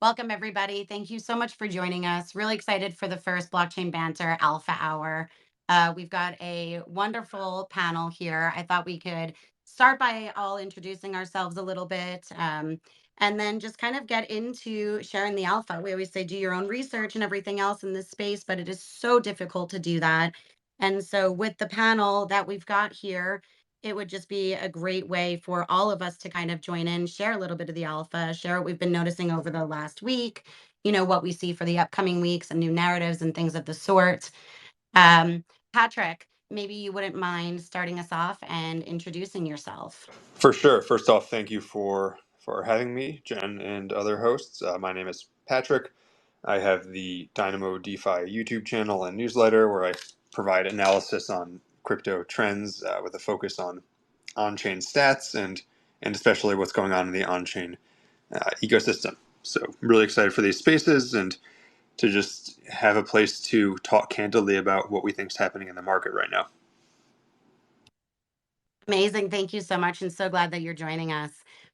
Welcome, everybody. Thank you so much for joining us. Really excited for the first Blockchain Banter Alpha Hour. We've got a wonderful panel here. I thought we could start by all introducing ourselves a little bit, and then just kind of get into sharing the alpha. We always say do your own research and everything else in this space, but it is so difficult to do that. And so with the panel that we've got here, it would just be a great way for all of us to kind of join in, share a little bit of the alpha, share what we've been noticing over the last week, what we see for the upcoming weeks and new narratives and things of the sort. Patrick, maybe you wouldn't mind starting us off and introducing yourself. For sure. First off, thank you for having me, Jen and other hosts. My name is Patrick. I have the Dynamo DeFi YouTube channel and newsletter where I provide analysis on crypto trends with a focus on on-chain stats and especially what's going on in the on-chain ecosystem. So I'm really excited for these spaces and to just have a place to talk candidly about what we think is happening in the market right now. Amazing. Thank you so much. And so glad that you're joining us.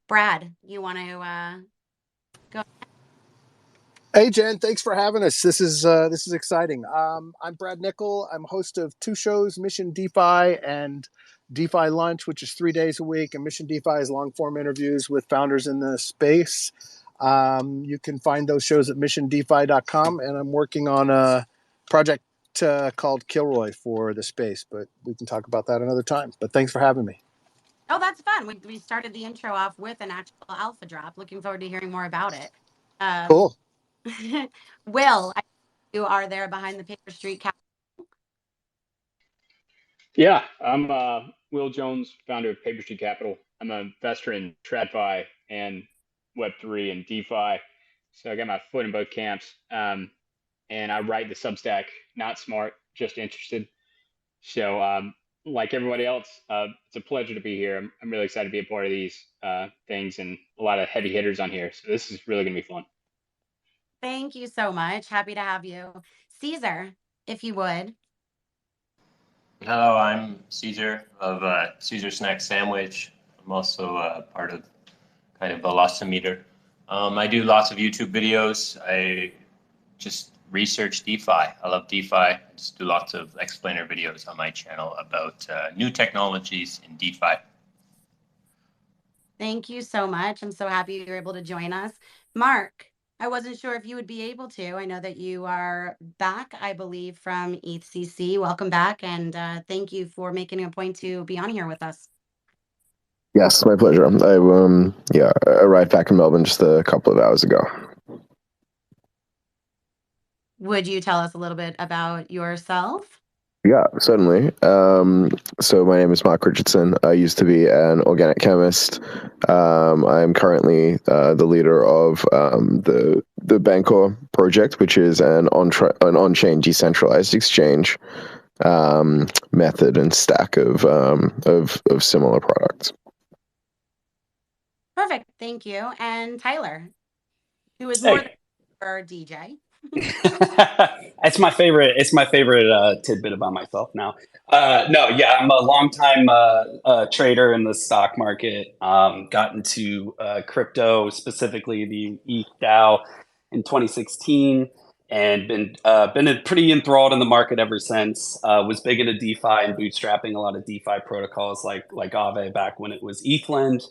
Brad, you want to go? Hey Jen, thanks for having us. This is exciting. I'm Brad Nickel. I'm host of two shows, Mission DeFi and DeFi Lunch, which is 3 days a week, and Mission DeFi is long form interviews with founders in the space. You can find those shows at missiondefi.com, and I'm working on a project called Kilroy for the space, but we can talk about that another time. But thanks for having me. Oh, that's fun. We started the intro off with an actual alpha drop. Looking forward to hearing more about it. Cool. Will, you are there behind the Paper Street Capital. Yeah, I'm Will Jones, founder of Paper Street Capital. I'm an investor in TradFi and Web3 and DeFi. So I got my foot in both camps. And I write the substack, Not Smart, Just Interested. So like everybody else, it's a pleasure to be here. I'm really excited to be a part of these things and a lot of heavy hitters on here. So this is really going to be fun. Thank you so much. Happy to have you. Ceazor, if you would. Hello, I'm Ceazor of Ceazor Snack Sandwich. I'm also part of kind of Velocimeter. I do lots of YouTube videos. I just research DeFi. I love DeFi. I just do lots of explainer videos on my channel about new technologies in DeFi. Thank you so much. I'm so happy you're able to join us. Mark, I wasn't sure if you would be able to. I know that you are back, I believe, from ETHCC. Welcome back, and thank you for making a point to be on here with us. Yes, my pleasure. I arrived back in Melbourne just a couple of hours ago. Would you tell us a little bit about yourself? Yeah, certainly. So my name is Mark Richardson. I used to be an organic chemist. I'm currently the leader of the Bancor project, which is an on-chain decentralized exchange method and stack of similar products. Perfect. Thank you. And Tyler, who is more than a DJ. It's my favorite tidbit about myself now. I'm a longtime trader in the stock market. Got into crypto, specifically the ETH DAO in 2016, and been pretty enthralled in the market ever since. Was big into DeFi and bootstrapping a lot of DeFi protocols like Aave back when it was ETHLend.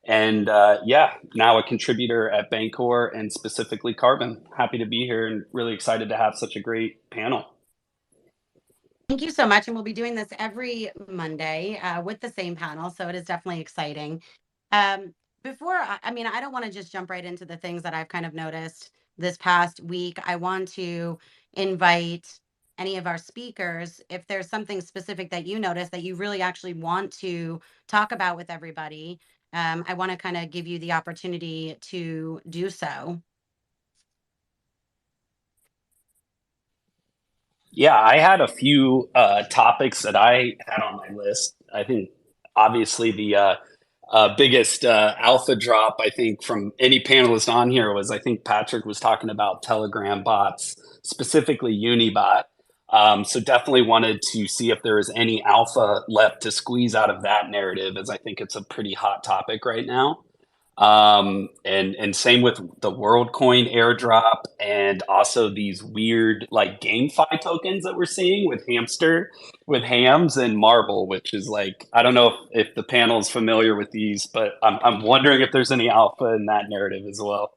And now a contributor at Bancor and specifically Carbon. Happy to be here and really excited to have such a great panel. Thank you so much. And we'll be doing this every Monday with the same panel. So it is definitely exciting. I don't want to just jump right into the things that I've kind of noticed this past week. I want to invite any of our speakers, if there's something specific that you notice that you really actually want to talk about with everybody. I want to kind of give you the opportunity to do so. Yeah, I had a few topics that I had on my list. I think obviously the biggest alpha drop, I think, from any panelist on here was, I think Patrick was talking about Telegram bots, specifically Unibot. So definitely wanted to see if there was any alpha left to squeeze out of that narrative, as I think it's a pretty hot topic right now. And same with the WorldCoin airdrop, and also these weird like GameFi tokens that we're seeing with hams and Marble, which is like, I don't know if the panel is familiar with these, but I'm wondering if there's any alpha in that narrative as well.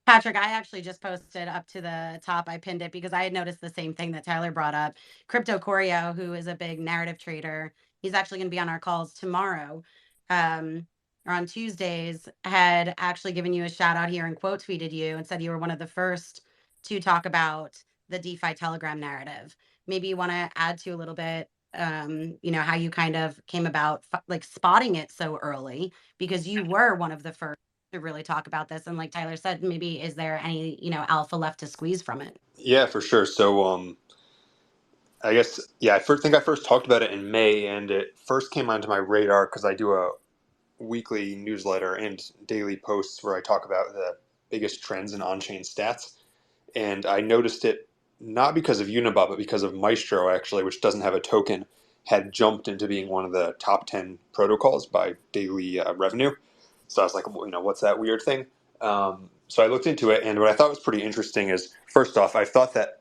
Patrick, I actually just posted up to the top. I pinned it because I had noticed the same thing that Tyler brought up. Crypto Corio, who is a big narrative trader, he's actually going to be on our calls tomorrow, or on Tuesdays, had actually given you a shout out here and quote tweeted you and said you were one of the first to talk about the DeFi Telegram narrative. Maybe you want to add to a little bit, how you kind of came about like spotting it so early, because you were one of the first to really talk about this. And like Tyler said, maybe is there any, alpha left to squeeze from it? Yeah, for sure. So I guess, yeah, I first talked about it in May, and it first came onto my radar because I do a weekly newsletter and daily posts where I talk about the biggest trends in on-chain stats. And I noticed it not because of Unibot, but because of Maestro, actually, which doesn't have a token, had jumped into being one of the top 10 protocols by daily revenue. So I was like, what's that weird thing? So I looked into it, and what I thought was pretty interesting is, first off, I thought that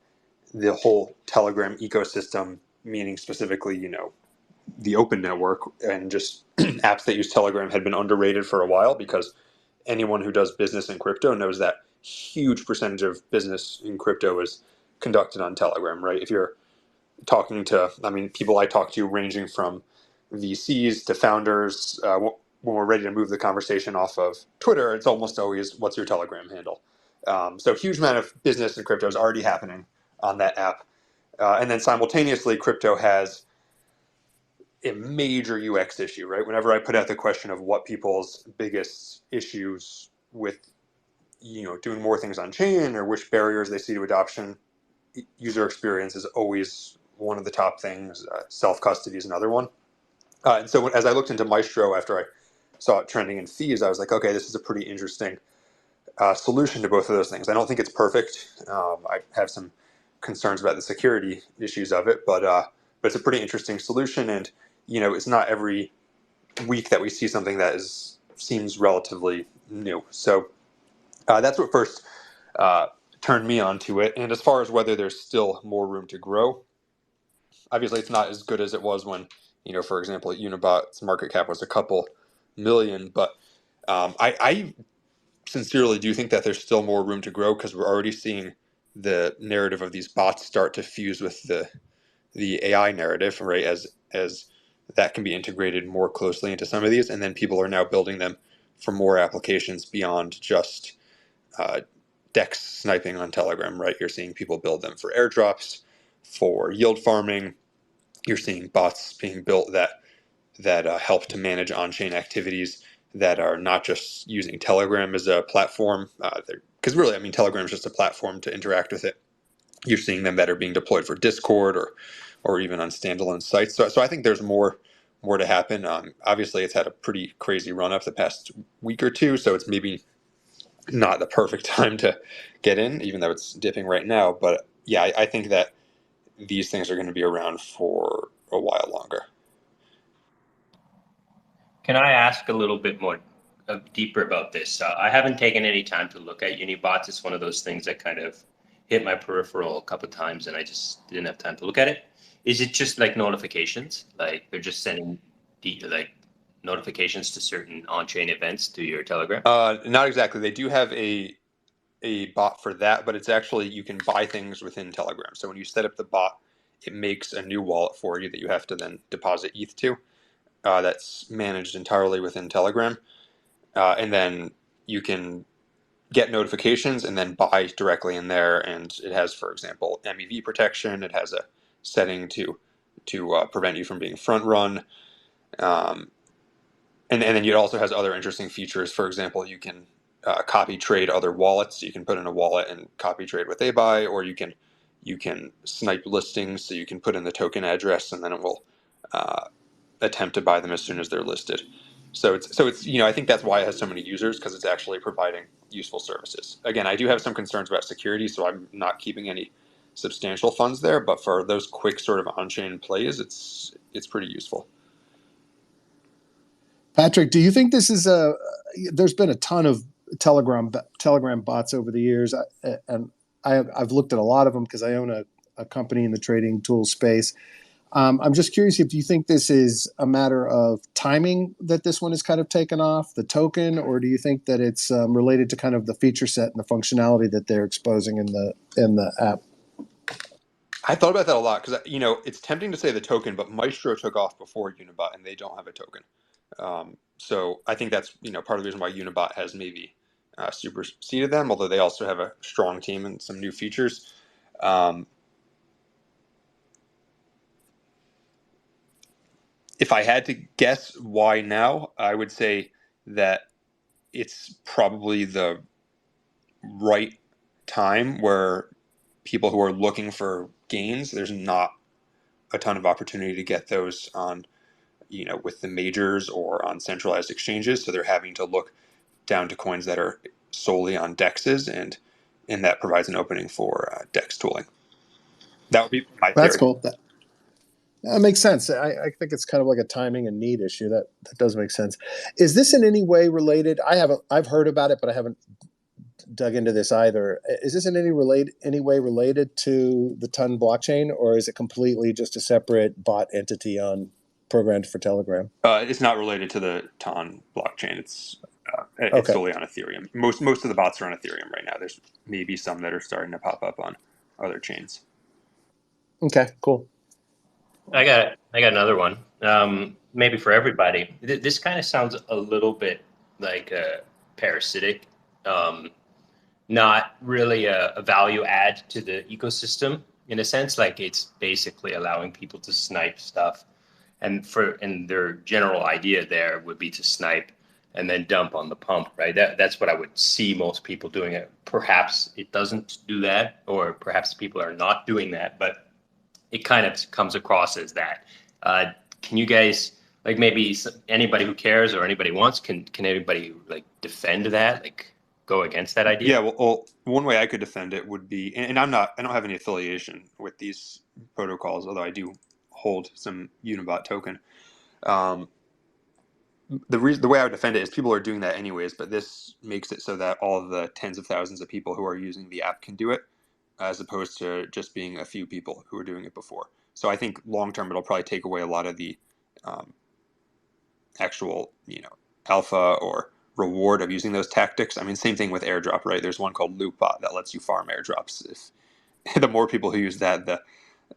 the whole Telegram ecosystem, meaning specifically, the open network and just apps that use Telegram, had been underrated for a while, because anyone who does business in crypto knows that huge percentage of business in crypto is conducted on Telegram, right? If you're talking to, people I talk to ranging from VCs to founders, when we're ready to move the conversation off of Twitter, it's almost always, what's your Telegram handle? So a huge amount of business in crypto is already happening on that app. And then simultaneously, crypto has a major UX issue, right? Whenever I put out the question of what people's biggest issues with, doing more things on chain, or which barriers they see to adoption, user experience is always one of the top things. Self-custody is another one. And so as I looked into Maestro after I saw it trending in fees, I was like, okay, this is a pretty interesting solution to both of those things. I don't think it's perfect. I have some concerns about the security issues of it, but it's a pretty interesting solution. And it's not every week that we see something that seems relatively new. So that's what first turned me onto it. And as far as whether there's still more room to grow, obviously it's not as good as it was when, for example, Unibot's market cap was a couple million. But I sincerely do think that there's still more room to grow, because we're already seeing the narrative of these bots start to fuse with the AI narrative, right? As that can be integrated more closely into some of these, and then people are now building them for more applications beyond just DEX sniping on Telegram, right? You're seeing people build them for airdrops, for yield farming. You're seeing bots being built that help to manage on-chain activities that are not just using Telegram as a platform. Because really, Telegram is just a platform to interact with it. You're seeing them that are being deployed for Discord or even on standalone sites. So I think there's more to happen. Obviously, it's had a pretty crazy run up the past week or two, so it's maybe not the perfect time to get in, even though it's dipping right now. But yeah, I think that these things are going to be around for a while longer. Can I ask a little bit more deeper about this? I haven't taken any time to look at Unibots. It's one of those things that kind of hit my peripheral a couple of times, and I just didn't have time to look at it. Is it just like notifications? Like they're just sending notifications to certain on-chain events to your Telegram? Not exactly. They do have a bot for that, but it's actually, you can buy things within Telegram. So when you set up the bot, it makes a new wallet for you that you have to then deposit ETH to. That's managed entirely within Telegram. And then you can get notifications and then buy directly in there. And it has, for example, MEV protection. It has a setting to prevent you from being front run. And then it also has other interesting features. For example, you can copy trade other wallets. You can put in a wallet and copy trade what they buy, or you can snipe listings. So you can put in the token address, and then it will attempt to buy them as soon as they're listed. So it's I think that's why it has so many users, because it's actually providing useful services. Again, I do have some concerns about security, so I'm not keeping any substantial funds there. But for those quick sort of on-chain plays, it's pretty useful. Patrick, do you think this is there's been a ton of Telegram bots over the years, and I've looked at a lot of them because I own a company in the trading tool space. I'm just curious if you think this is a matter of timing that this one is kind of taken off, the token, or do you think that it's related to kind of the feature set and the functionality that they're exposing in the app? I thought about that a lot because it's tempting to say the token, but Maestro took off before Unibot, and they don't have a token. So I think that's part of the reason why Unibot has maybe superseded them, although they also have a strong team and some new features. If I had to guess why now, I would say that it's probably the right time where people who are looking for gains, there's not a ton of opportunity to get those on, with the majors or on centralized exchanges. So they're having to look down to coins that are solely on dexes, and that provides an opening for dex tooling. That would be my theory. That's cool. That makes sense. I think it's kind of like a timing and need issue. That does make sense. Is this in any way related? I've heard about it, but I haven't dug into this either. Is this in any way related to the Ton blockchain, or is it completely just a separate bot entity programmed for Telegram? It's not related to the Ton blockchain. It's solely on Ethereum. Most of the bots are on Ethereum right now. There's maybe some that are starting to pop up on other chains. Okay, cool. I got another one. Maybe for everybody. This kind of sounds a little bit like parasitic. Not really a value add to the ecosystem in a sense. Like it's basically allowing people to snipe stuff, and their general idea there would be to snipe and then dump on the pump, right? That's what I would see most people doing. It. Perhaps it doesn't do that, or perhaps people are not doing that, but it kind of comes across as that. Can you guys, like, maybe anybody who cares or anybody wants, can anybody like defend that, like go against that idea? Yeah, well, one way I could defend it would be, and I don't have any affiliation with these protocols, although I do hold some Unibot token. The way I would defend it is people are doing that anyways, but this makes it so that all of the tens of thousands of people who are using the app can do it, as opposed to just being a few people who were doing it before. So I think long term it'll probably take away a lot of the actual alpha or reward of using those tactics. I mean, same thing with airdrop, right? There's one called Loopbot that lets you farm airdrops. If the more people who use that,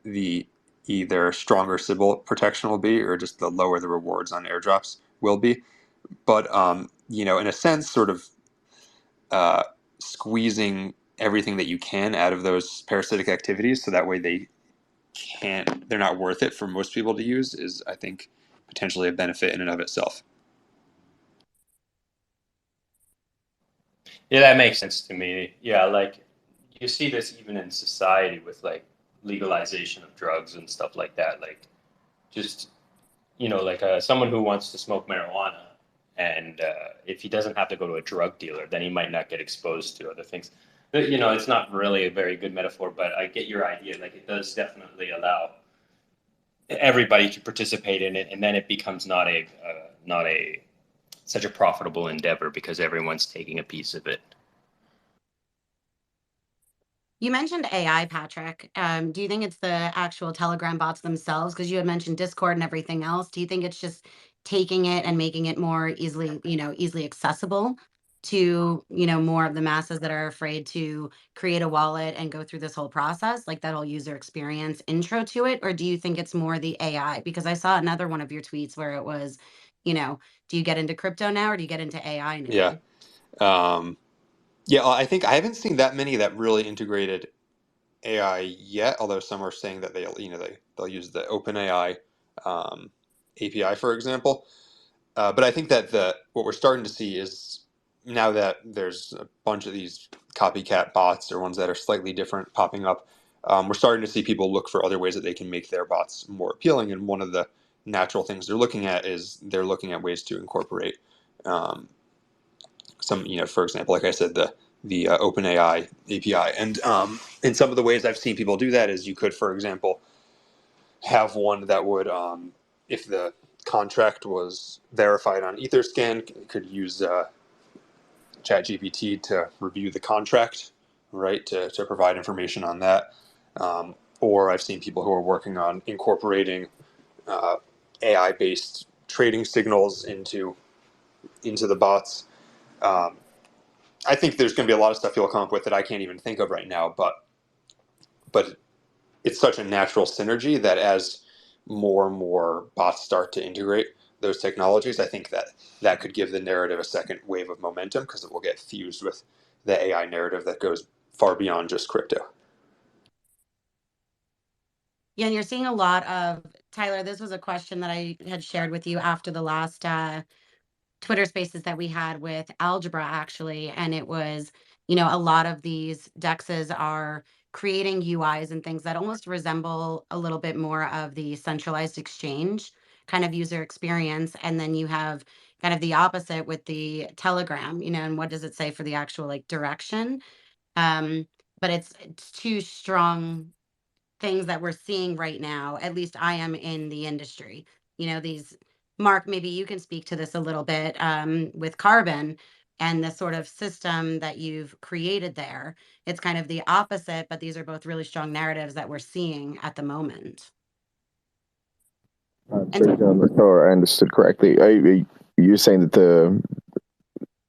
the either stronger Sybil protection will be, or just the lower the rewards on airdrops will be. But in a sense, sort of squeezing everything that you can out of those parasitic activities, so that way they're not worth it for most people to use, is, I think, potentially a benefit in and of itself. Yeah, that makes sense to me. Yeah, like you see this even in society with like legalization of drugs and stuff like that. Like just, like someone who wants to smoke marijuana, and if he doesn't have to go to a drug dealer, then he might not get exposed to other things. But, it's not really a very good metaphor, but I get your idea. Like it does definitely allow everybody to participate in it, and then it becomes not such a profitable endeavor because everyone's taking a piece of it. You mentioned AI, Patrick. Do you think it's the actual Telegram bots themselves? Because you had mentioned Discord and everything else. Do you think it's just taking it and making it more easily accessible to, more of the masses that are afraid to create a wallet and go through this whole process, like that whole user experience intro to it? Or do you think it's more the AI? Because I saw another one of your tweets where it was, do you get into crypto now or do you get into AI now? Yeah. Yeah, I think I haven't seen that many that really integrated AI yet, although some are saying that they'll use the OpenAI API, for example. But I think that what we're starting to see is, now that there's a bunch of these copycat bots or ones that are slightly different popping up, we're starting to see people look for other ways that they can make their bots more appealing. And one of the natural things they're looking at is ways to incorporate some, for example, like I said, the OpenAI API. And in some of the ways I've seen people do that is you could, for example, have one that would, if the contract was verified on Etherscan, could use ChatGPT to review the contract, right, to provide information on that. Or I've seen people who are working on incorporating AI-based trading signals into the bots. I think there's going to be a lot of stuff you'll come up with that I can't even think of right now, but it's such a natural synergy that as more and more bots start to integrate those technologies, I think that could give the narrative a second wave of momentum because it will get fused with the AI narrative that goes far beyond just crypto. Yeah, and you're seeing a lot of, Tyler, this was a question that I had shared with you after the last Twitter spaces that we had with Algebra, actually. And it was, a lot of these DEXs are creating UIs and things that almost resemble a little bit more of the centralized exchange kind of user experience. And then you have kind of the opposite with the Telegram, and what does it say for the actual like direction? But it's two strong things that we're seeing right now. At least I am in the industry. These, Mark, maybe you can speak to this a little bit with Carbon and the sort of system that you've created there. It's kind of the opposite, but these are both really strong narratives that we're seeing at the moment. So, John, or I understood correctly. You're saying that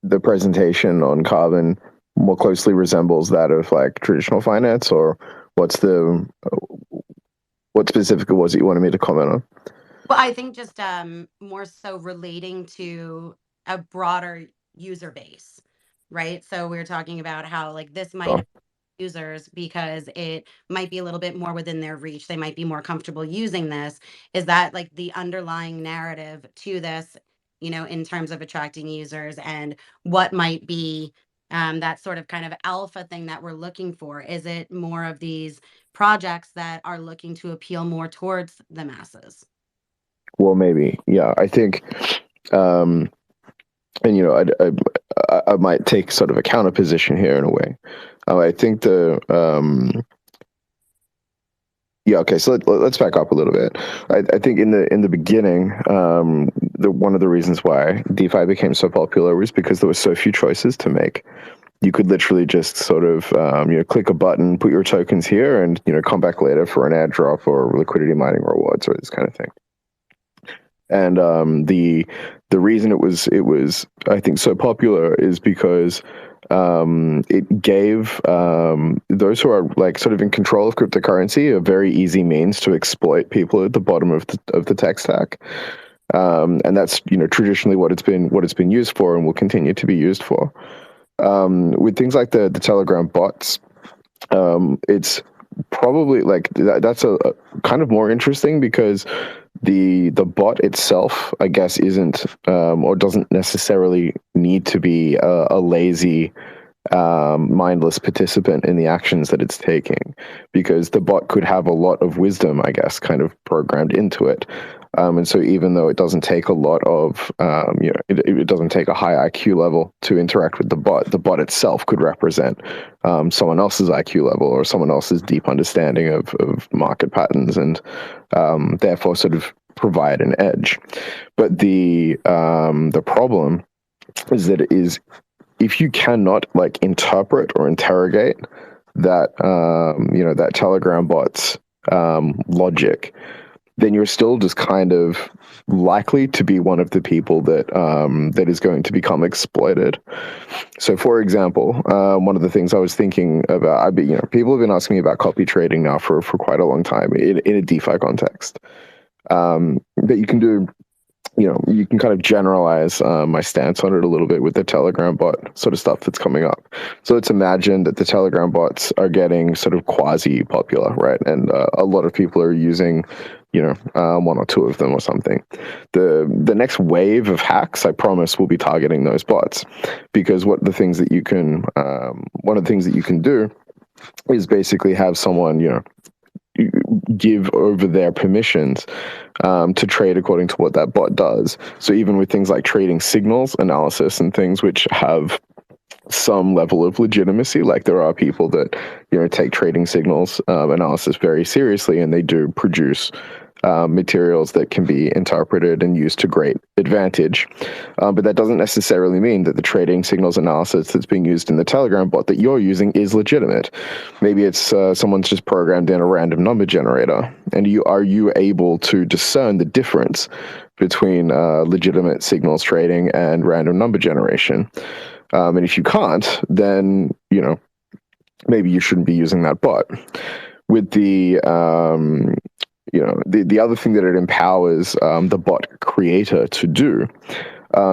the presentation on Carbon more closely resembles that of like traditional finance, or what specifically was it you wanted me to comment on? Well, I think just more so relating to a broader user base, right? So we're talking about how like this might users because it might be a little bit more within their reach. They might be more comfortable using this. Is that like the underlying narrative to this, in terms of attracting users, and what might be that sort of kind of alpha thing that we're looking for? Is it more of these projects that are looking to appeal more towards the masses? Well, maybe, yeah. I think, and I might take sort of a counter position here in a way. I think yeah. Okay. So let's back up a little bit. I think in the beginning, one of the reasons why DeFi became so popular was because there were so few choices to make. You could literally just sort of click a button, put your tokens here, and come back later for an airdrop or liquidity mining rewards or this kind of thing. And the reason it was I think so popular is because it gave those who are like sort of in control of cryptocurrency a very easy means to exploit people at the bottom of the tech stack. And that's traditionally what it's been used for and will continue to be used for. With things like the Telegram bots, it's probably like that's a kind of more interesting because the bot itself, I guess, isn't or doesn't necessarily need to be a lazy mindless participant in the actions that it's taking, because the bot could have a lot of wisdom, I guess, kind of programmed into it. And so even though it doesn't take a lot of, it doesn't take a high IQ level to interact with the bot itself could represent someone else's IQ level or someone else's deep understanding of market patterns, and therefore sort of provide an edge. But the problem is that if you cannot like interpret or interrogate that that Telegram bot's logic, then you're still just kind of likely to be one of the people that that is going to become exploited. So, for example, one of the things I was thinking about, people have been asking me about copy trading now for quite a long time in a DeFi context. That you can do, you can kind of generalize my stance on it a little bit with the Telegram bot sort of stuff that's coming up. So let's imagine that the Telegram bots are getting sort of quasi popular, right? And a lot of people are using, one or two of them or something. The next wave of hacks, I promise, will be targeting those bots, because one of the things that you can do is basically have someone, give over their permissions to trade according to what that bot does. So even with things like trading signals analysis and things which have some level of legitimacy, like there are people that take trading signals analysis very seriously, and they do produce materials that can be interpreted and used to great advantage. But that doesn't necessarily mean that the trading signals analysis that's being used in the Telegram bot that you're using is legitimate. Maybe it's someone's just programmed in a random number generator. And are you able to discern the difference between legitimate signals trading and random number generation? And if you can't, then, maybe you shouldn't be using that bot. With the the other thing that it empowers the bot creator to do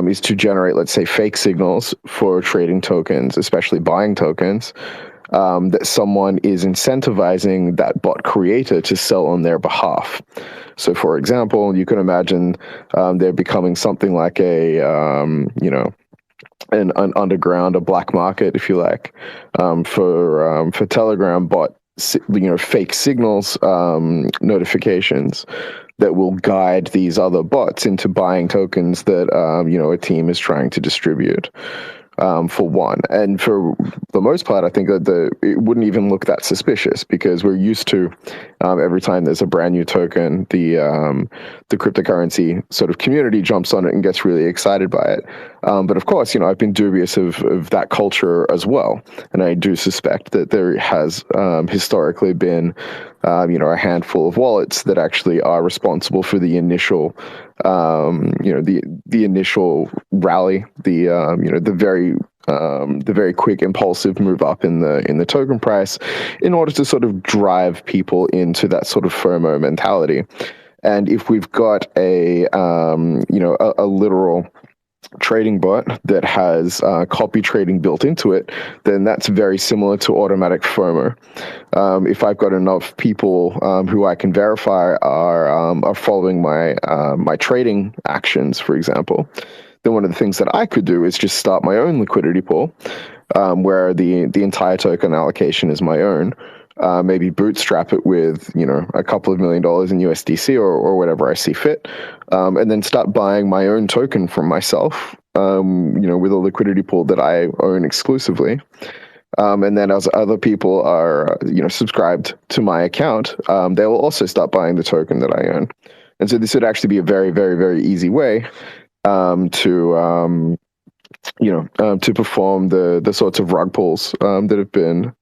is to generate, let's say, fake signals for trading tokens, especially buying tokens, that someone is incentivizing that bot creator to sell on their behalf. So, for example, you can imagine there becoming something like an underground, a black market, if you like, for Telegram bot, fake signals notifications that will guide these other bots into buying tokens that a team is trying to distribute. For one, and for the most part, I think that it wouldn't even look that suspicious, because we're used to every time there's a brand new token, the cryptocurrency sort of community jumps on it and gets really excited by it. But of course, I've been dubious of that culture as well, and I do suspect that there has historically been a handful of wallets that actually are responsible for the initial the initial rally, the very quick impulsive move up in the token price, in order to sort of drive people into that sort of FOMO mentality. And if we've got a literal trading bot that has copy trading built into it, then that's very similar to automatic FOMO. If I've got enough people who I can verify are following my trading actions, for example, then one of the things that I could do is just start my own liquidity pool, where the entire token allocation is my own. Maybe bootstrap it with a couple of $1 million in USDC or whatever I see fit, and then start buying my own token from myself, with a liquidity pool that I own exclusively. And then as other people are subscribed to my account, they will also start buying the token that I own. And so this would actually be a very, very, very easy way to perform the sorts of rug pulls that have been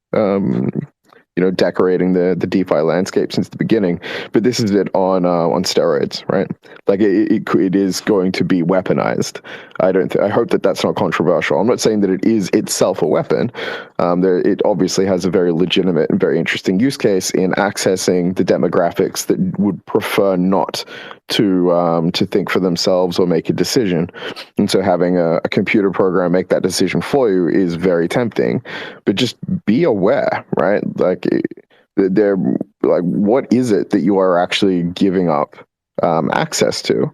decorating the DeFi landscape since the beginning. But this is it on steroids, right? Like it is going to be weaponized. I hope that that's not controversial. I'm not saying that it is itself a weapon. It obviously has a very legitimate and very interesting use case in accessing the demographics that would prefer not to think for themselves or make a decision. And so having a computer program make that decision for you is very tempting. But just be aware, right? Like what is it that you are actually giving up access to?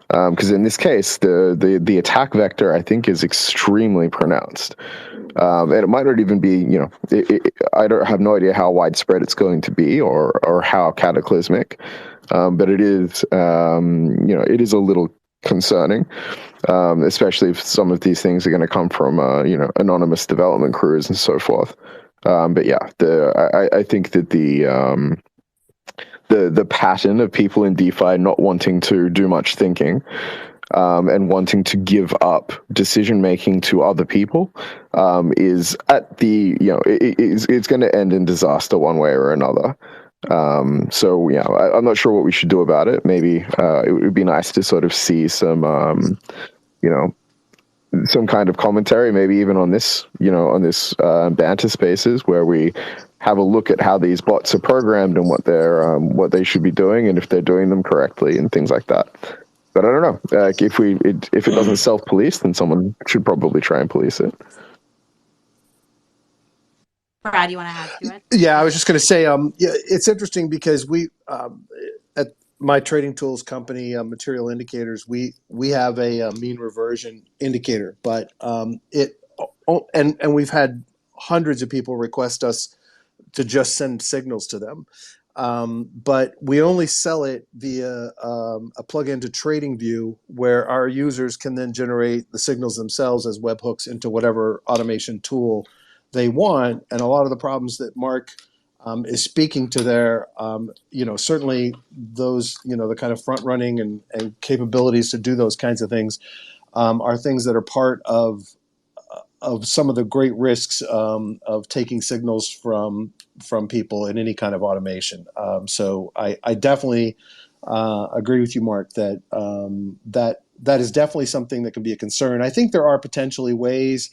Because in this case, the attack vector, I think, is extremely pronounced. And it might not even be, I don't have no idea how widespread it's going to be or how cataclysmic. But it is, it is a little concerning, especially if some of these things are going to come from, anonymous development crews and so forth. But yeah, I think that the pattern of people in DeFi not wanting to do much thinking, and wanting to give up decision making to other people, is at the it's going to end in disaster one way or another. So yeah, I'm not sure what we should do about it. Maybe it would be nice to sort of see some some kind of commentary, maybe even on this banter spaces, where we have a look at how these bots are programmed and what they should be doing, and if they're doing them correctly and things like that. But I don't know. If it doesn't self-police, then someone should probably try and police it. Brad, you want to add to it? Yeah, I was just going to say, it's interesting because we at my trading tools company, Material Indicators, we have a mean reversion indicator, but and we've had hundreds of people request us to just send signals to them, but we only sell it via a plugin to TradingView, where our users can then generate the signals themselves as webhooks into whatever automation tool they want. And a lot of the problems that Mark is speaking to their, certainly those, the kind of front running and capabilities to do those kinds of things are things that are part of some of the great risks of taking signals from people in any kind of automation. So I definitely agree with you, Mark, that that is definitely something that can be a concern. I think there are potentially ways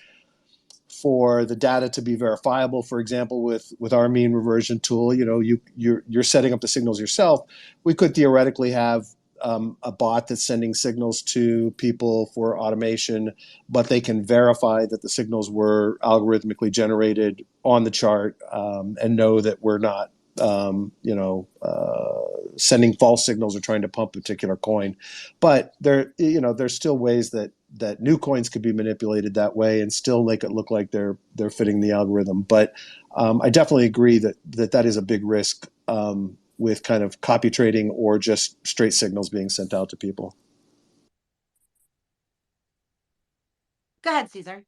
for the data to be verifiable. For example, with our mean reversion tool, you're setting up the signals yourself. We could theoretically have a bot that's sending signals to people for automation, but they can verify that the signals were algorithmically generated on the chart, and know that we're not sending false signals or trying to pump a particular coin. But there's still ways that new coins could be manipulated that way and still make it look like they're fitting the algorithm. But I definitely agree that is a big risk with kind of copy trading or just straight signals being sent out to people. Go ahead, Ceazor.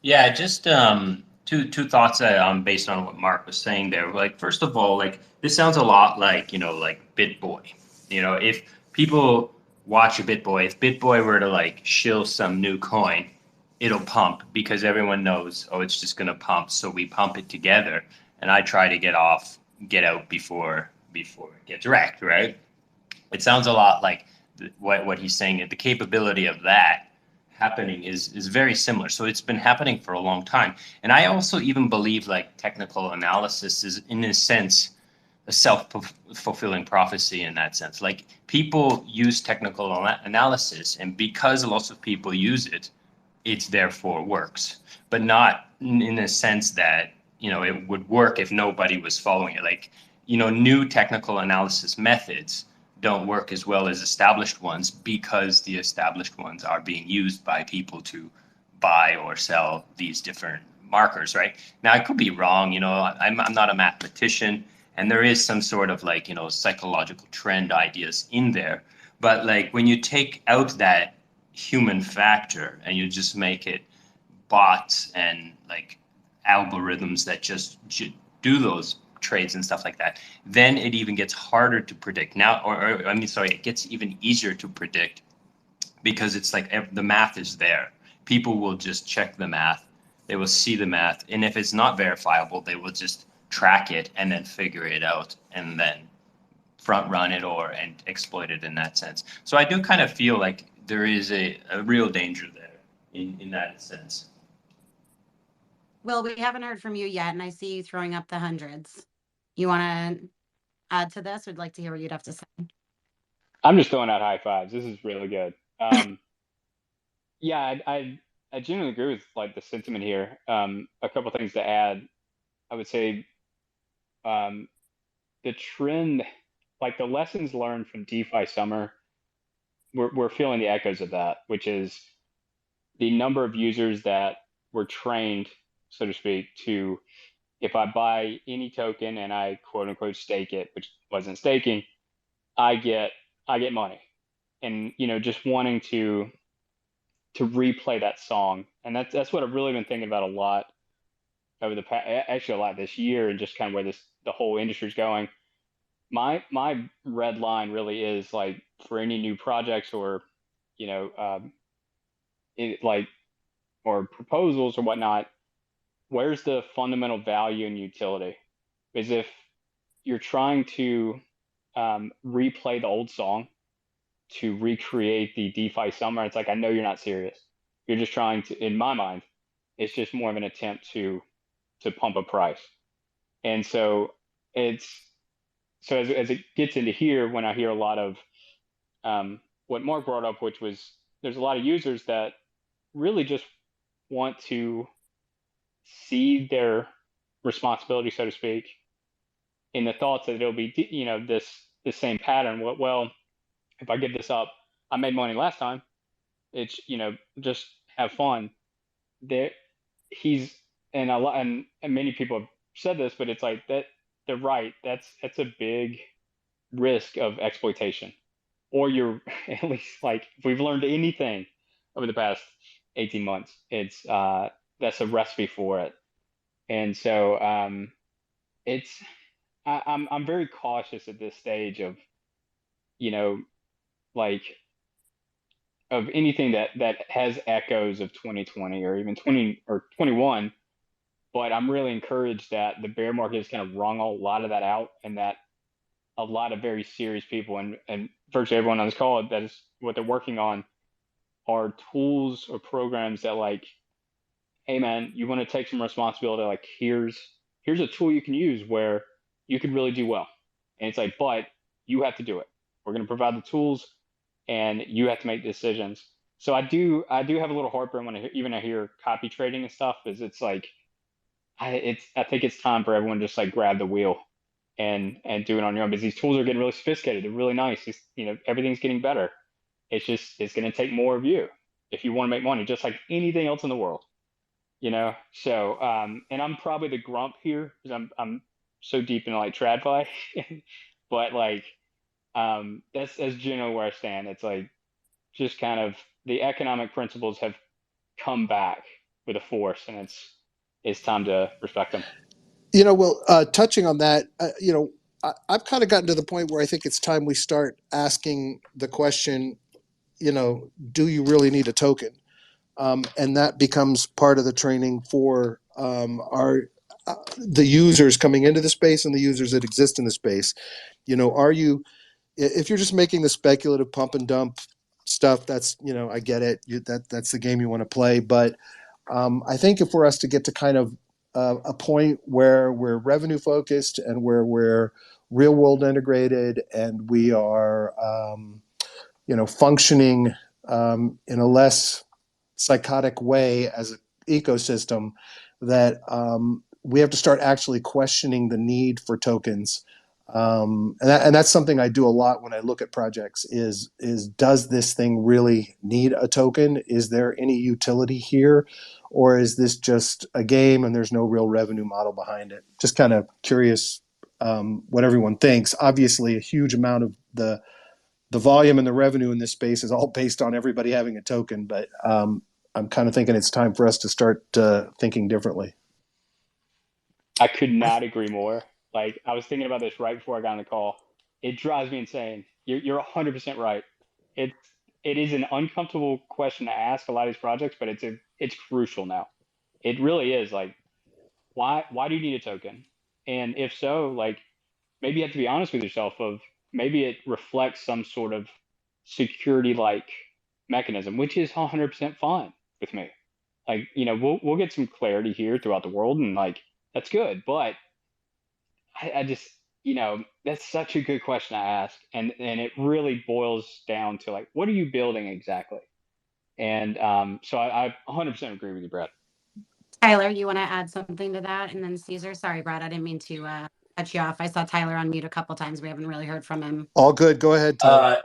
Yeah, just two thoughts based on what Mark was saying there. Like, first of all, like this sounds a lot like like BitBoy. If people watch a BitBoy, if BitBoy were to like shill some new coin, it'll pump because everyone knows, oh, it's just gonna pump, so we pump it together, and I try to get out before it gets wrecked, right? It sounds a lot like what he's saying. The capability of that happening is very similar. So it's been happening for a long time. And I also even believe like technical analysis is in a sense a self-fulfilling prophecy in that sense. Like people use technical analysis, and because lots of people use it, it therefore works, but not in a sense that it would work if nobody was following it. Like new technical analysis methods don't work as well as established ones because the established ones are being used by people to buy or sell these different markers, right? Now I could be wrong, I'm not a mathematician, and there is some sort of like psychological trend ideas in there, but like when you take out that human factor and you just make it bots and like algorithms that just do those trades and stuff like that, then it even gets harder to predict now, or I mean, sorry, it gets even easier to predict because it's like the math is there. People will just check the math, they will see the math, and if it's not verifiable, they will just track it and then figure it out and then front run it and exploit it in that sense. So I do kind of feel like there is a real danger there in that sense. Will, we haven't heard from you yet, and I see you throwing up the hundreds. You want to add to this? We'd like to hear what you'd have to say. I'm just throwing out high fives. This is really good. Yeah, I genuinely agree with like the sentiment here. A couple things to add. I would say the trend, like the lessons learned from DeFi summer, we're feeling the echoes of that, which is the number of users that were trained, so to speak, to if I buy any token and I quote unquote stake it, which wasn't staking, I get money, and just wanting to replay that song, and that's what I've really been thinking about a lot over the past, actually a lot this year, and just kind of where the whole industry is going. My red line really is like for any new projects or like or proposals or whatnot, where's the fundamental value and utility? Because if you're trying to replay the old song to recreate the DeFi summer, it's like, I know you're not serious. You're just trying to, in my mind, it's just more of an attempt to pump a price. And so as it gets into here, when I hear a lot of what Mark brought up, which was there's a lot of users that really just want to see their responsibility, so to speak, in the thoughts that it'll be, this same pattern. Well, if I give this up, I made money last time. It's, just have fun. There, he's and a lot, and many people have said this, but it's like that. They're right. That's a big risk of exploitation, or you're at least like if we've learned anything over the past 18 months, it's that's a recipe for it. And so it's I'm very cautious at this stage of, you know, like of anything that has echoes of 2020 or even 20 or 21. But I'm really encouraged that the bear market has kind of wrung a lot of that out, and that a lot of very serious people and virtually everyone on this call, that is what they're working on, are tools or programs that, like, hey man, you want to take some responsibility, like here's a tool you can use where you could really do well. And it's like, but you have to do it. We're going to provide the tools and you have to make decisions. So I do have a little heartburn when I hear copy trading and stuff, is it's like I think it's time for everyone to just like grab the wheel and do it on your own, because these tools are getting really sophisticated. They're really nice. Everything's getting better. It's going to take more of you if you want to make money, just like anything else in the world. So and I'm probably the grump here because I'm so deep into like TradFi, but like that's generally where I stand. It's like just kind of the economic principles have come back with a force, and it's time to respect them. Well, touching on that, I've kind of gotten to the point where I think it's time we start asking the question, do you really need a token? And that becomes part of the training for the users coming into the space and the users that exist in the space. If you're just making the speculative pump and dump stuff, that's, I get it. That's the game you want to play. But I think if for us to get to kind of a point where we're revenue focused and where we're real world integrated and we are, functioning in a less psychotic way as an ecosystem, that we have to start actually questioning the need for tokens. And that's something I do a lot when I look at projects is does this thing really need a token? Is there any utility here? Or is this just a game and there's no real revenue model behind it? Just kind of curious what everyone thinks. Obviously, a huge amount of the volume and the revenue in this space is all based on everybody having a token, but I'm kind of thinking it's time for us to start thinking differently. I could not agree more. Like, I was thinking about this right before I got on the call. It drives me insane. You're 100% right. It's it is an uncomfortable question to ask a lot of these projects, but it's crucial now. It really is. Like, why do you need a token? And if so, like, maybe you have to be honest with yourself of maybe it reflects some sort of security like mechanism, which is 100% fine with me. Like, we'll get some clarity here throughout the world, and like that's good. But I just, that's such a good question to ask, and it really boils down to like, what are you building exactly? And so I 100% agree with you, Brad. Tyler, you want to add something to that? And then Caesar, sorry, Brad, I didn't mean to cut you off. I saw Tyler on mute a couple times. We haven't really heard from him. All good. Go ahead, Tyler.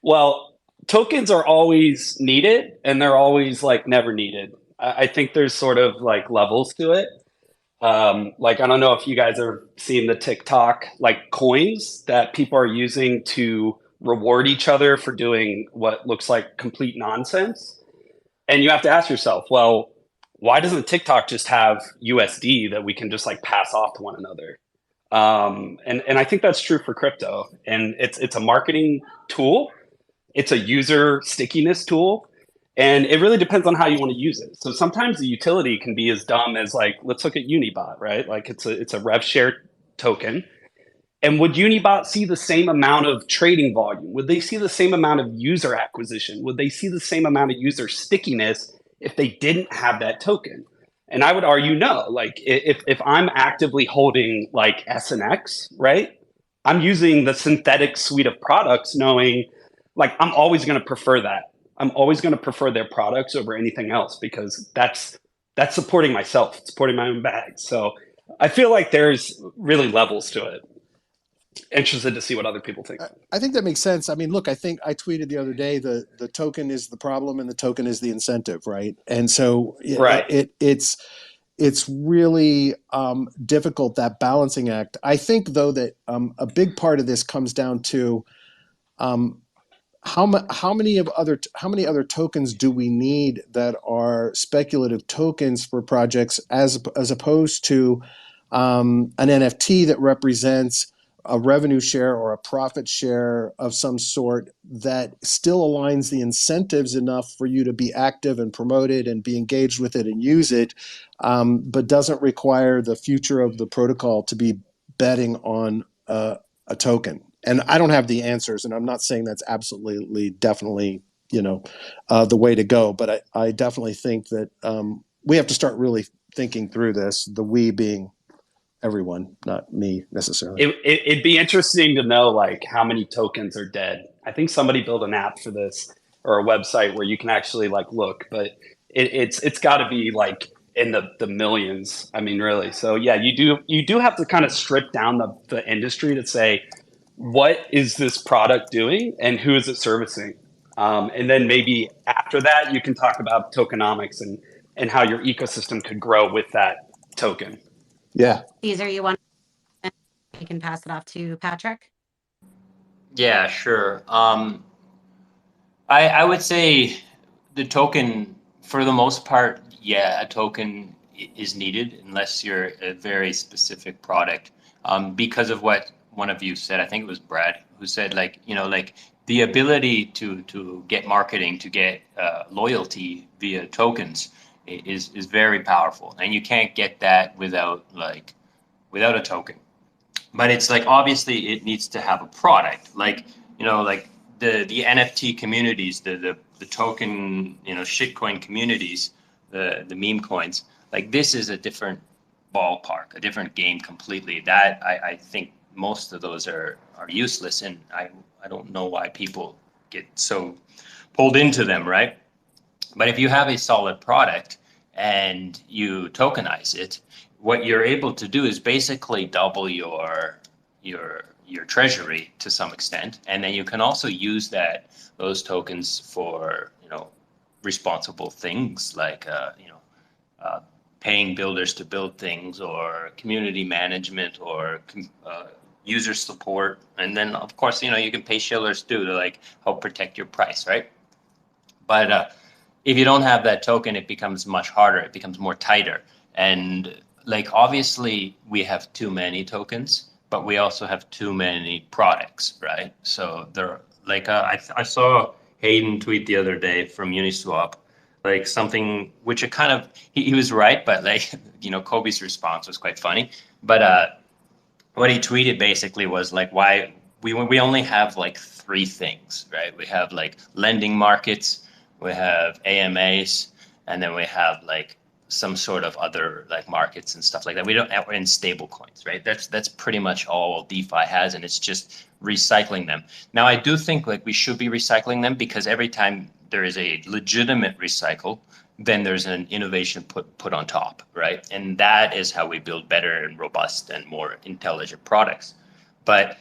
Well, tokens are always needed and they're always like never needed. I think there's sort of like levels to it. Like, I don't know if you guys have seen the TikTok like coins that people are using to reward each other for doing what looks like complete nonsense. And you have to ask yourself, well, why doesn't TikTok just have USD that we can just like pass off to one another? And I think that's true for crypto. And it's a marketing tool. It's a user stickiness tool. And it really depends on how you want to use it. So sometimes the utility can be as dumb as like, let's look at Unibot, right? Like it's a rev share token. And would Unibot see the same amount of trading volume? Would they see the same amount of user acquisition? Would they see the same amount of user stickiness if they didn't have that token? And I would argue no. Like if I'm actively holding like SNX, right? I'm using the synthetic suite of products knowing like I'm always going to prefer that. I'm always going to prefer their products over anything else because that's supporting myself, it's supporting my own bag. So I feel like there's really levels to it. Interested to see what other people think. I think that makes sense. I mean, look, I think I tweeted the other day the token is the problem and the token is the incentive, right? And so right. it's really difficult, that balancing act. I think though that a big part of this comes down to how many other tokens do we need that are speculative tokens for projects as opposed to an NFT that represents a revenue share or a profit share of some sort that still aligns the incentives enough for you to be active and promote it and be engaged with it and use it, but doesn't require the future of the protocol to be betting on a token. And I don't have the answers, and I'm not saying that's absolutely, definitely, the way to go. But I definitely think that we have to start really thinking through this. The we being everyone, not me necessarily. It'd be interesting to know like how many tokens are dead. I think somebody built an app for this or a website where you can actually like look, but it's got to be like in the millions. I mean, really. So yeah, you do have to kind of strip down the industry to say what is this product doing and who is it servicing, and then maybe after that you can talk about tokenomics and how your ecosystem could grow with that token. Yeah. Caesar, you want? We can pass it off to Patrick. Yeah, sure. I would say the token, for the most part, yeah, a token is needed unless you're a very specific product. Because of what one of you said, I think it was Brad, who said like, like the ability to get marketing, to get loyalty via tokens is very powerful, and you can't get that without a token. But it's like obviously it needs to have a product, like like the NFT communities, the token shitcoin communities, the meme coins. Like this is a different ballpark, a different game completely. That I think most of those are useless, and I don't know why people get so pulled into them, right? But if you have a solid product and you tokenize it, what you're able to do is basically double your treasury to some extent, and then you can also use those tokens for responsible things like paying builders to build things, or community management, or user support, and then of course you can pay shillers too to like help protect your price, right? But if you don't have that token, it becomes much harder. It becomes more tighter. And like, obviously we have too many tokens, but we also have too many products, right? So there, like, I saw Hayden tweet the other day from Uniswap, like something which he was right, but like, Kobe's response was quite funny. But what he tweeted basically was like, why we only have like three things, right? We have like lending markets, we have AMAs, and then we have like some sort of other like markets and stuff like that. We're in stable coins, right? That's pretty much all DeFi has, and it's just recycling them. Now I do think like we should be recycling them, because every time there is a legitimate recycle, then there's an innovation put on top, right? And that is how we build better and robust and more intelligent products. But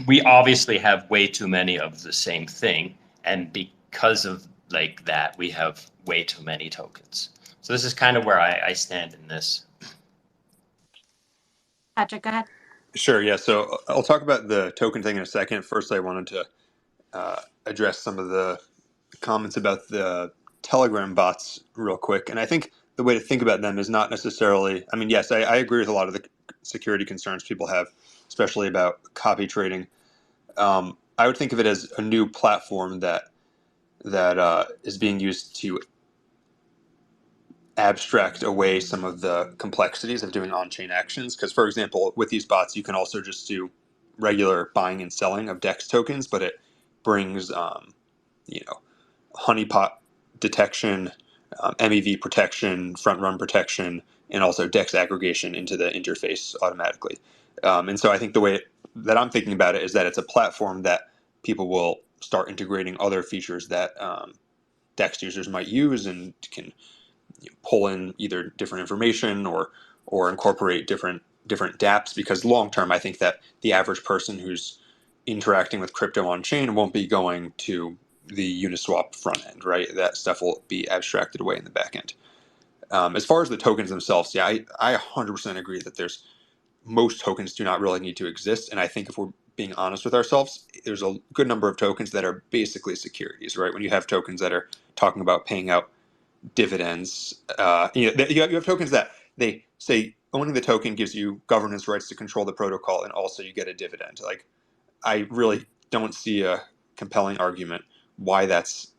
we obviously have way too many of the same thing, and because of like that, we have way too many tokens. So this is kind of where I stand in this. Patrick, go ahead. Sure, yeah. So I'll talk about the token thing in a second. First, I wanted to address some of the comments about the Telegram bots real quick. And I think the way to think about them is not necessarily, I mean, yes, I agree with a lot of the security concerns people have, especially about copy trading. I would think of it as a new platform that is being used to abstract away some of the complexities of doing on-chain actions. Because, for example, with these bots, you can also just do regular buying and selling of DEX tokens, but it brings, honeypot detection, MEV protection, front run protection, and also DEX aggregation into the interface automatically. And so I think the way that I'm thinking about it is that it's a platform that people will start integrating other features that DEX users might use, and can pull in either different information or incorporate different dApps, because long term I think that the average person who's interacting with crypto on chain won't be going to the Uniswap front end, right? That stuff will be abstracted away in the back end. As far as the tokens themselves, yeah, I 100% agree that most tokens do not really need to exist, and I think if we're being honest with ourselves, there's a good number of tokens that are basically securities, right? When you have tokens that are talking about paying out dividends, you have tokens that they say owning the token gives you governance rights to control the protocol, and also you get a dividend. Like, I really don't see a compelling argument why that's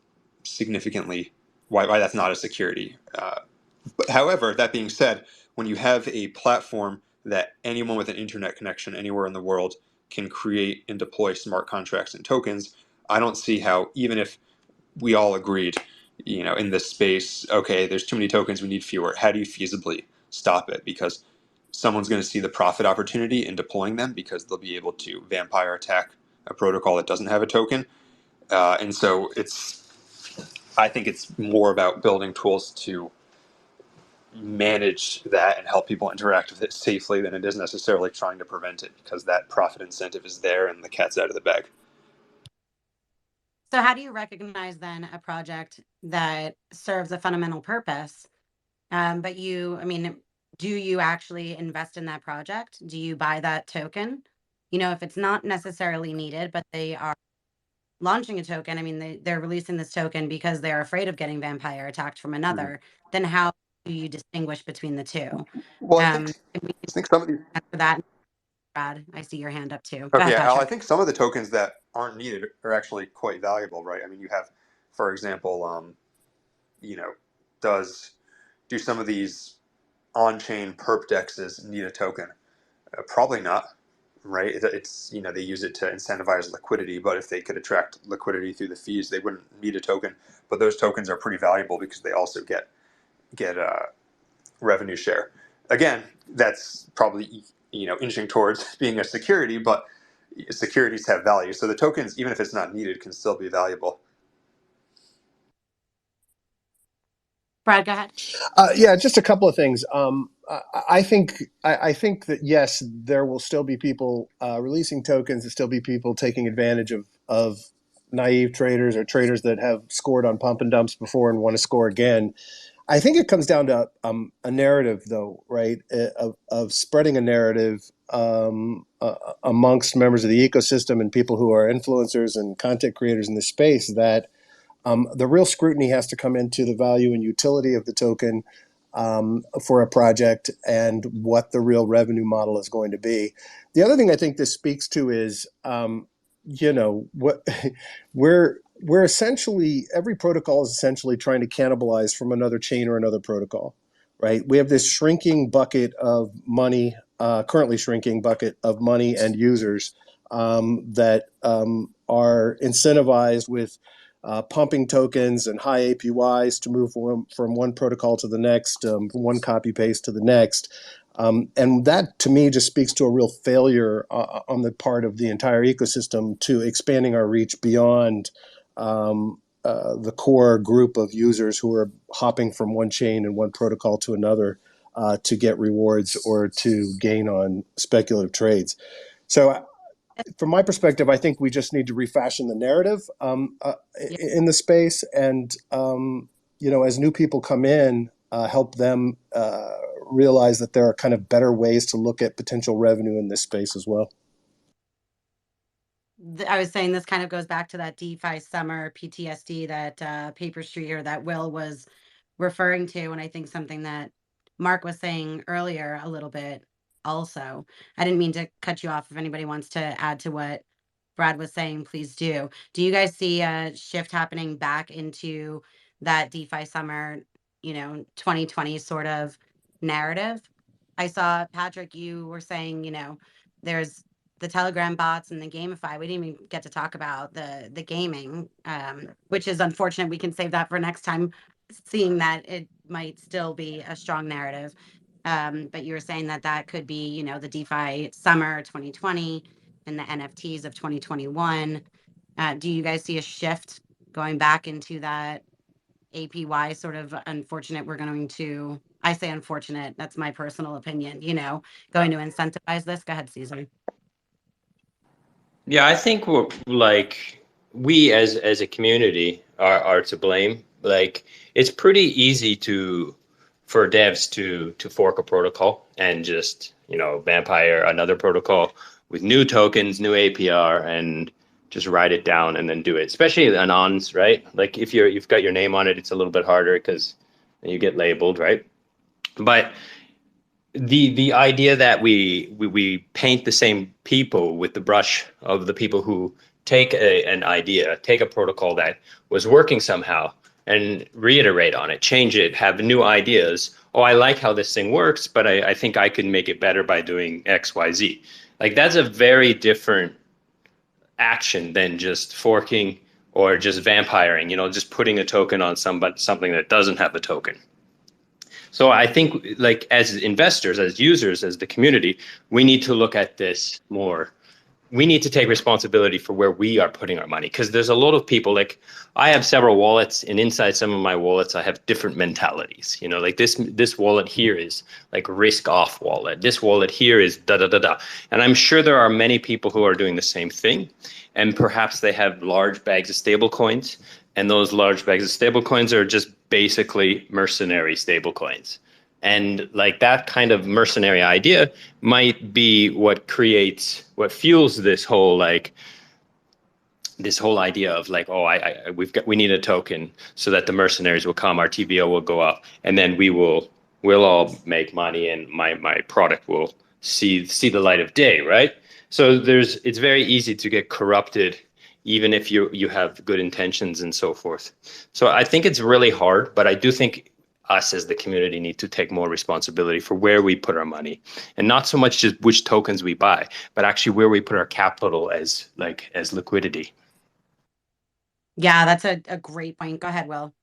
significantly why that's not a security. But however, that being said, when you have a platform that anyone with an internet connection anywhere in the world can create and deploy smart contracts and tokens, I don't see how, even if we all agreed, in this space, okay, there's too many tokens, we need fewer. How do you feasibly stop it? Because someone's going to see the profit opportunity in deploying them because they'll be able to vampire attack a protocol that doesn't have a token. And so I think it's more about building tools to manage that and help people interact with it safely than it is necessarily trying to prevent it, because that profit incentive is there and the cat's out of the bag. So how do you recognize then a project that serves a fundamental purpose? But do you actually invest in that project? Do you buy that token? If it's not necessarily needed, but they are launching a token, they're releasing this token because they're afraid of getting vampire attacked from another, then how do you distinguish between the two? Well, If we I think some of these. answer that, Brad, I see your hand up too. Go Okay, ahead, yeah, Al, I Patrick. think some of the tokens that aren't needed are actually quite valuable, right? I mean, you have, for example, does do some of these on-chain perp dexes need a token? Probably not, right? It's they use it to incentivize liquidity, but if they could attract liquidity through the fees, they wouldn't need a token. But those tokens are pretty valuable because they also get revenue share. Again, that's probably inching towards being a security, but securities have value. So the tokens, even if it's not needed, can still be valuable. Brad, go ahead. Yeah, just a couple of things. I think that yes, there will still be people releasing tokens. There'll still be people taking advantage of naive traders or traders that have scored on pump and dumps before and want to score again. I think it comes down to a narrative, though, right? Of spreading a narrative amongst members of the ecosystem and people who are influencers and content creators in this space that the real scrutiny has to come into the value and utility of the token for a project and what the real revenue model is going to be. The other thing I think this speaks to is, what we're essentially, every protocol is essentially trying to cannibalize from another chain or another protocol, right? We have this shrinking bucket of money, currently shrinking bucket of money and users that are incentivized with pumping tokens and high APYs to move from one protocol to the next, from one copy paste to the next. And that, to me, just speaks to a real failure on the part of the entire ecosystem to expanding our reach beyond the core group of users who are hopping from one chain and one protocol to another to get rewards or to gain on speculative trades. So from my perspective, I think we just need to refashion the narrative in the space, and as new people come in, help them realize that there are kind of better ways to look at potential revenue in this space as well. I was saying this kind of goes back to that DeFi summer PTSD that Paper Street or that Will was referring to, and I think something that Mark was saying earlier a little bit also. I didn't mean to cut you off. If anybody wants to add to what Brad was saying, please do. Do you guys see a shift happening back into that DeFi summer, 2020 sort of narrative? I saw, Patrick, you were saying, there's the Telegram bots and the gamify. We didn't even get to talk about the gaming, which is unfortunate. We can save that for next time, seeing that it might still be a strong narrative. But you were saying that could be, the DeFi summer 2020 and the NFTs of 2021. Do you guys see a shift going back into that APY sort of unfortunate? I say unfortunate, that's my personal opinion, going to incentivize this. Go ahead, Ceazor. Yeah, I think we as a community are to blame. Like, it's pretty easy for devs to fork a protocol and just vampire another protocol with new tokens, new APR, and just write it down and then do it. Especially anons, right? Like if you've got your name on it, it's a little bit harder because you get labeled, right? But the idea that we paint the same people with the brush of the people who take an idea, take a protocol that was working somehow, and reiterate on it, change it, have new ideas. Oh, I like how this thing works, but I think I can make it better by doing X, Y, Z. Like that's a very different action than just forking or just vampiring, just putting a token on something that doesn't have a token. So I think like as investors, as users, as the community, we need to look at this more. We need to take responsibility for where we are putting our money, because there's a lot of people, like I have several wallets, and inside some of my wallets I have different mentalities. Like this wallet here is like risk off wallet. This wallet here is da da da da. And I'm sure there are many people who are doing the same thing, and perhaps they have large bags of stable coins, and those large bags of stable coins are just basically mercenary stable coins. And like that kind of mercenary idea might be what fuels this whole idea of like, oh, we need a token so that the mercenaries will come, our TVO will go up, and then we'll all make money, and my product will see the light of day, right? So it's very easy to get corrupted, even if you have good intentions and so forth. So I think it's really hard, but I do think us as the community need to take more responsibility for where we put our money, and not so much just which tokens we buy, but actually where we put our capital as liquidity. Yeah, that's a great point. Go ahead, Will.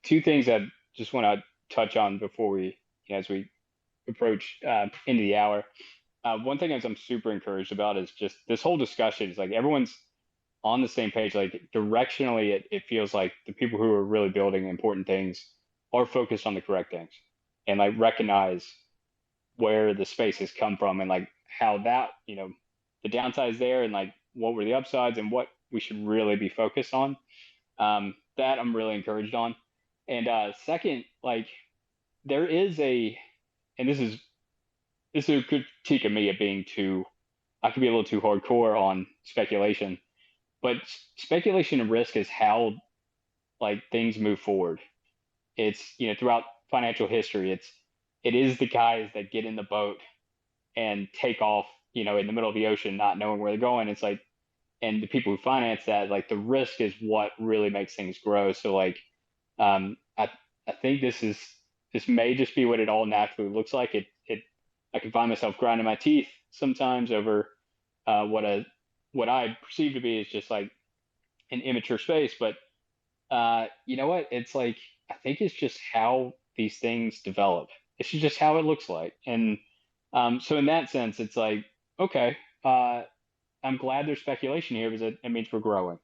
Two things I just want to touch on before as we approach into the hour. One thing I'm super encouraged about is just this whole discussion is like everyone's on the same page. Like directionally, it feels like the people who are really building important things are focused on the correct things, and like recognize where the space has come from, and like how that, the downsides there, and like what were the upsides, and what we should really be focused on. That I'm really encouraged on. And second, like there is and this is a critique of me of being I could be a little too hardcore on speculation, but speculation and risk is how like things move forward. It's, throughout financial history, it is the guys that get in the boat and take off, in the middle of the ocean, not knowing where they're going. It's like, and the people who finance that, like the risk is what really makes things grow. So like, I think this may just be what it all naturally looks like. I can find myself grinding my teeth sometimes over what I perceive to be is just like an immature space. But you know what? It's like I think it's just how these things develop. It's just how it looks like. And so in that sense, it's like, okay, I'm glad there's speculation here because it means we're growing.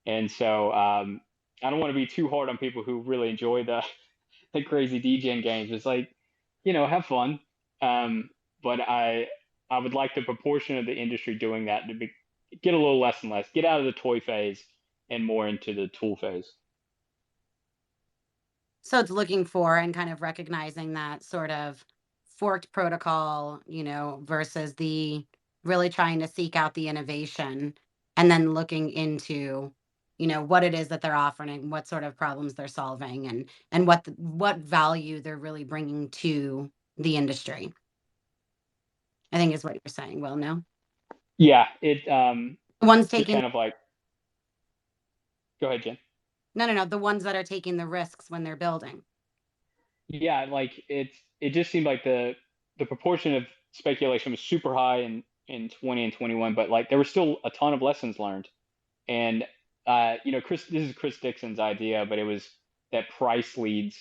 And so I don't want to be too hard on people who really enjoy the crazy DGen games. It's like, have fun. But I would like the proportion of the industry doing that to get a little less and less, get out of the toy phase and more into the tool phase. So it's looking for and kind of recognizing that sort of forked protocol, versus the really trying to seek out the innovation, and then looking into, what it is that they're offering and what sort of problems they're solving, and what value they're really bringing to the industry. I think is what you're saying. Well, no. Yeah, The ones just taking kind of like, go ahead, Jen. no, the ones that are taking the risks when they're building. Yeah, like it just seemed like the proportion of speculation was super high in 20 and 21, but like there were still a ton of lessons learned. And this is Chris Dixon's idea, but it was that price leads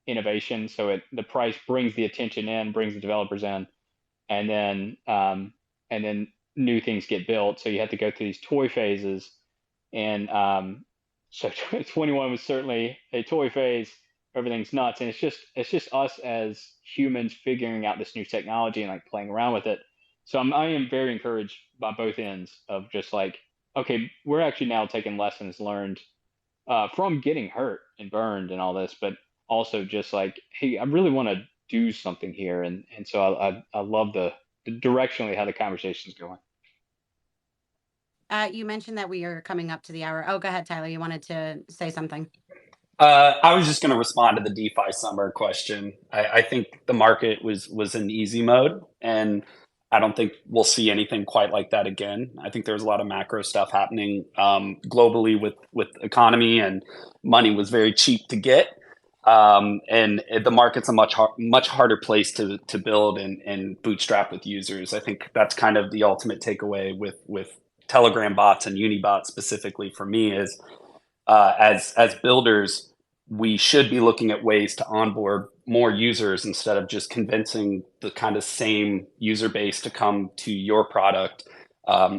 innovation. So the price brings the attention in, brings the developers in, and then new things get built. So you have to go through these toy phases, and so 21 was certainly a toy phase. Everything's nuts, and it's just us as humans figuring out this new technology and like playing around with it. So I am very encouraged by both ends of just like, okay, we're actually now taking lessons learned from getting hurt and burned and all this, but also just like, hey, I really want to do something here, and so I love the directionally how the conversation's going. You mentioned that we are coming up to the hour. Oh, go ahead, Tyler. You wanted to say something. I was just going to respond to the DeFi summer question. I think the market was in easy mode, and I don't think we'll see anything quite like that again. I think there's a lot of macro stuff happening globally with economy, and money was very cheap to get. And the market's a much harder place to build and bootstrap with users. I think that's kind of the ultimate takeaway with Telegram bots and Unibots specifically for me is as builders, we should be looking at ways to onboard more users instead of just convincing the kind of same user base to come to your product.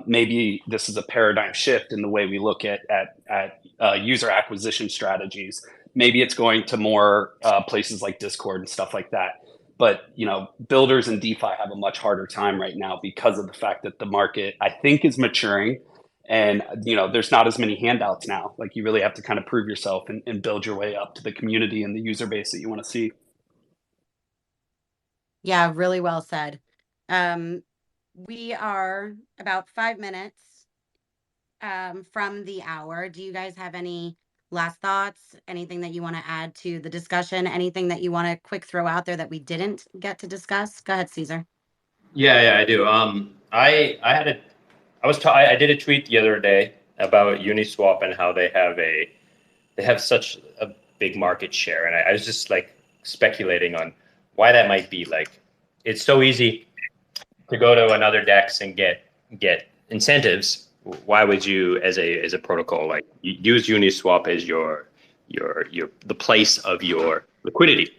Maybe this is a paradigm shift in the way we look at user acquisition strategies. Maybe it's going to more places like Discord and stuff like that. But builders in DeFi have a much harder time right now because of the fact that the market, I think, is maturing. And there's not as many handouts now. Like, you really have to kind of prove yourself and build your way up to the community and the user base that you want to see. Yeah, really well said. We are about 5 minutes from the hour. Do you guys have any last thoughts? Anything that you want to add to the discussion? Anything that you want to quick throw out there that we didn't get to discuss? Go ahead, Ceazor. Yeah, I do. I did a tweet the other day about Uniswap and how they have such a big market share, and I was just like speculating on why that might be. Like, it's so easy to go to another DEX and get incentives. Why would you, as a protocol, like, use Uniswap as the place of your liquidity?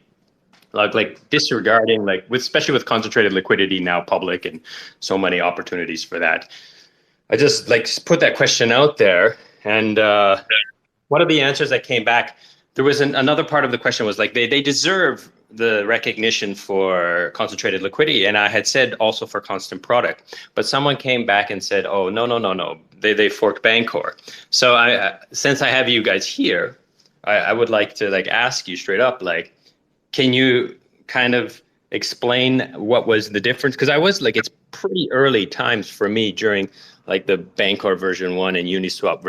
Like disregarding, especially with concentrated liquidity now public and so many opportunities for that. I just put that question out there, and one of the answers that came back, there was another part of the question was like they deserve the recognition for concentrated liquidity, and I had said also for constant product, but someone came back and said, oh no, they forked Bancor. So since I have you guys here, I would like to ask you straight up, can you kind of explain what was the difference? Because I was it's pretty early times for me during the Bancor version 1 and Uniswap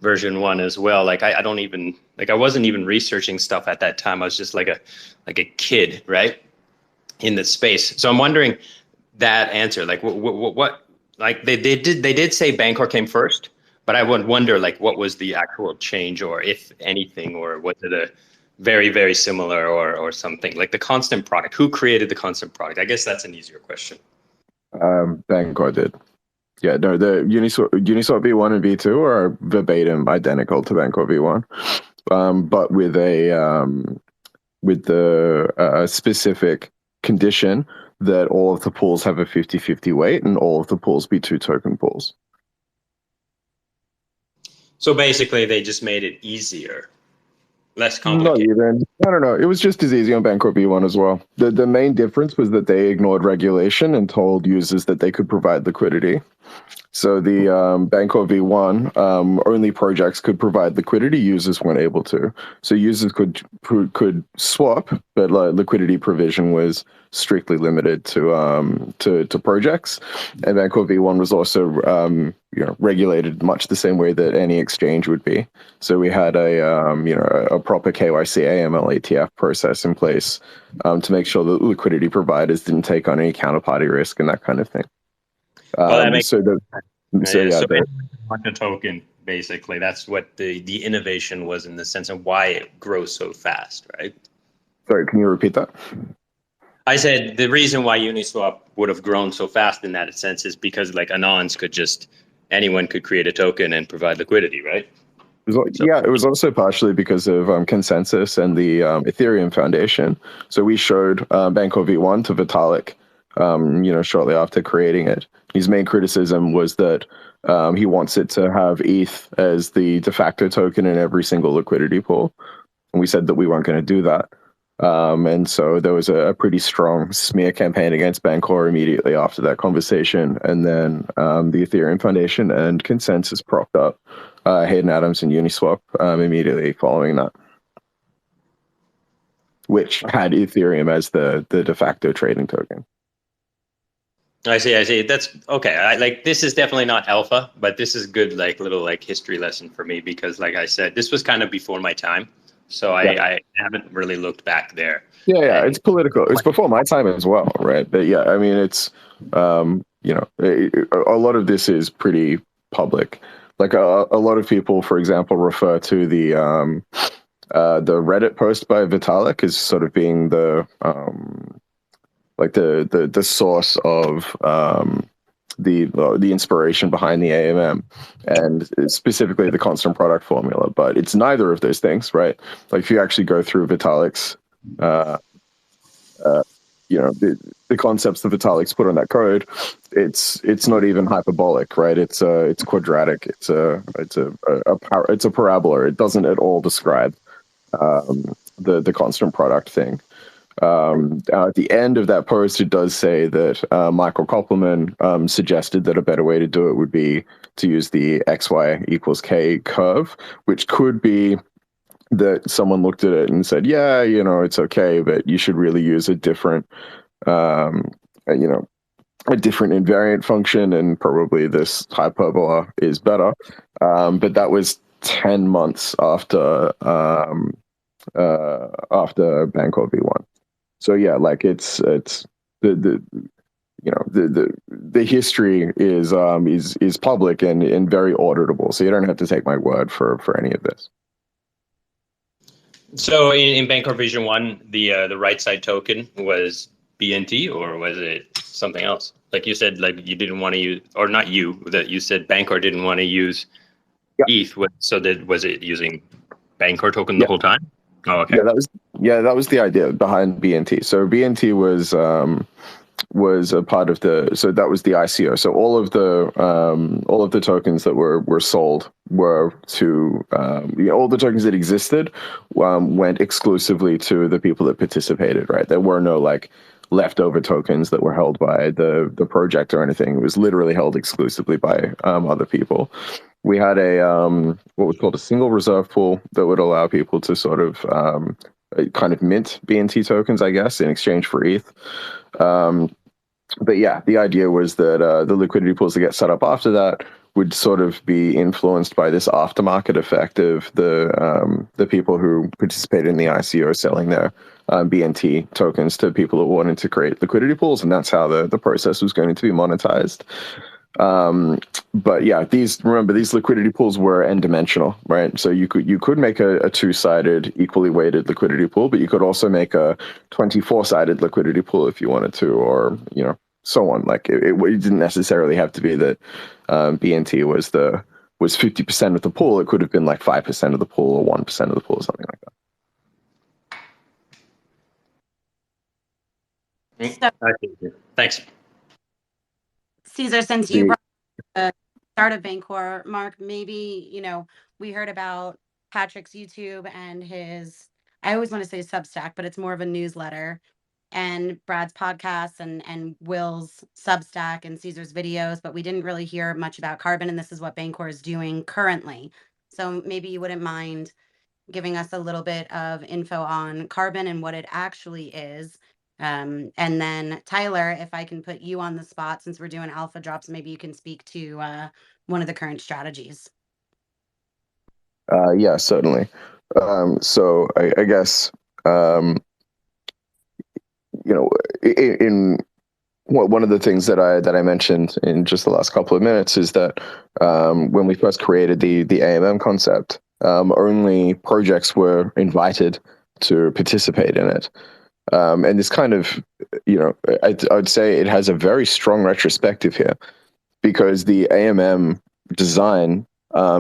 version 1 as well. I don't even I wasn't even researching stuff at that time. I was just like a kid, right, in the space. So I'm wondering that answer. What they did say Bancor came first, but I would wonder what was the actual change, or if anything, or was it a very, very similar or something like the constant product? Who created the constant product? I guess that's an easier question. Bancor did. Yeah, no, the Uniswap V1 and V2 are verbatim identical to Bancor V1, but with the specific condition that all of the pools have a 50-50 weight and all of the pools be 2 token pools. So basically, they just made it easier. Less complicated. Not even. I don't know. It was just as easy on Bancor V1 as well. The main difference was that they ignored regulation and told users that they could provide liquidity. So the Bancor V1, only projects could provide liquidity. Users weren't able to. So users could swap, but liquidity provision was strictly limited to projects. And Bancor V1 was also regulated much the same way that any exchange would be. So we had a proper KYC AML ATF process in place to make sure that liquidity providers didn't take on any counterparty risk and that kind of thing. That makes so a token, basically. That's what the innovation was, in the sense of why it grows so fast, right? Sorry, can you repeat that? I said the reason why Uniswap would have grown so fast in that sense is because Anons anyone could create a token and provide liquidity, right? It was also partially because of consensus and the Ethereum Foundation. So we showed Bancor V1 to Vitalik, shortly after creating it. His main criticism was that he wants it to have ETH as the de facto token in every single liquidity pool. And we said that we weren't going to do that. And so there was a pretty strong smear campaign against Bancor immediately after that conversation. And then the Ethereum Foundation and consensus propped up Hayden Adams and Uniswap immediately following that, which had Ethereum as the de facto trading token. I see. That's okay. This is definitely not alpha, but this is good, little history lesson for me because, like I said, this was kind of before my time, so I haven't really looked back there. Yeah, it's political. It's before my time as well, right? But yeah, I mean, it's a lot of this is pretty public. Like a lot of people, for example, refer to the Reddit post by Vitalik as sort of being the source of the inspiration behind the AMM and specifically the constant product formula. But it's neither of those things, right? Like if you actually go through Vitalik's the concepts that Vitalik's put on that code, it's not even hyperbolic, right? It's quadratic. It's a parabola. It doesn't at all describe the constant product thing. At the end of that post, it does say that Michael Koppelman suggested that a better way to do it would be to use the XY equals K curve, which could be that someone looked at it and said, yeah, it's okay, but you should really use a different, a different invariant function, and probably this hyperbola is better. But that was 10 months after Bancor V1. So yeah, it's the history is public and very auditable. So you don't have to take my word for any of this. So in Bancor Vision 1, the right side token was BNT, or was it something else? Like you said, you didn't want to use, or not you, that you said Bancor didn't want to use ETH. So was it using Bancor token the whole time? Oh, okay. That was the idea behind BNT. So BNT was a part of that was the ICO. So all of the tokens that were sold were to all the tokens that existed went exclusively to the people that participated, right? There were no leftover tokens that were held by the project or anything. It was literally held exclusively by other people. We had what was called a single reserve pool that would allow people to sort of kind of mint BNT tokens, I guess, in exchange for ETH. But yeah, the idea was that the liquidity pools that get set up after that would sort of be influenced by this aftermarket effect of the people who participated in the ICO selling their BNT tokens to people who wanted to create liquidity pools, and that's how the process was going to be monetized. But yeah, these liquidity pools were n-dimensional, right? So you could make a two-sided equally weighted liquidity pool, but you could also make a 24-sided liquidity pool if you wanted to, or so on. It didn't necessarily have to be that BNT was 50% of the pool. It could have been 5% of the pool or 1% of the pool or something like that. Thanks. Ceazor, since you brought the start of Bancor, Mark, maybe, we heard about Patrick's YouTube and his, I always want to say Substack, but it's more of a newsletter, and Brad's podcast and Will's Substack and Ceazor's videos, but we didn't really hear much about Carbon, and this is what Bancor is doing currently. So maybe you wouldn't mind giving us a little bit of info on Carbon and what it actually is. And then Tyler, if I can put you on the spot, since we're doing alpha drops, maybe you can speak to one of the current strategies. Yeah, certainly. So I guess, in one of the things that I mentioned in just the last couple of minutes is that when we first created the AMM concept, only projects were invited to participate in it. And this kind of, I'd say it has a very strong retrospective here, because the AMM design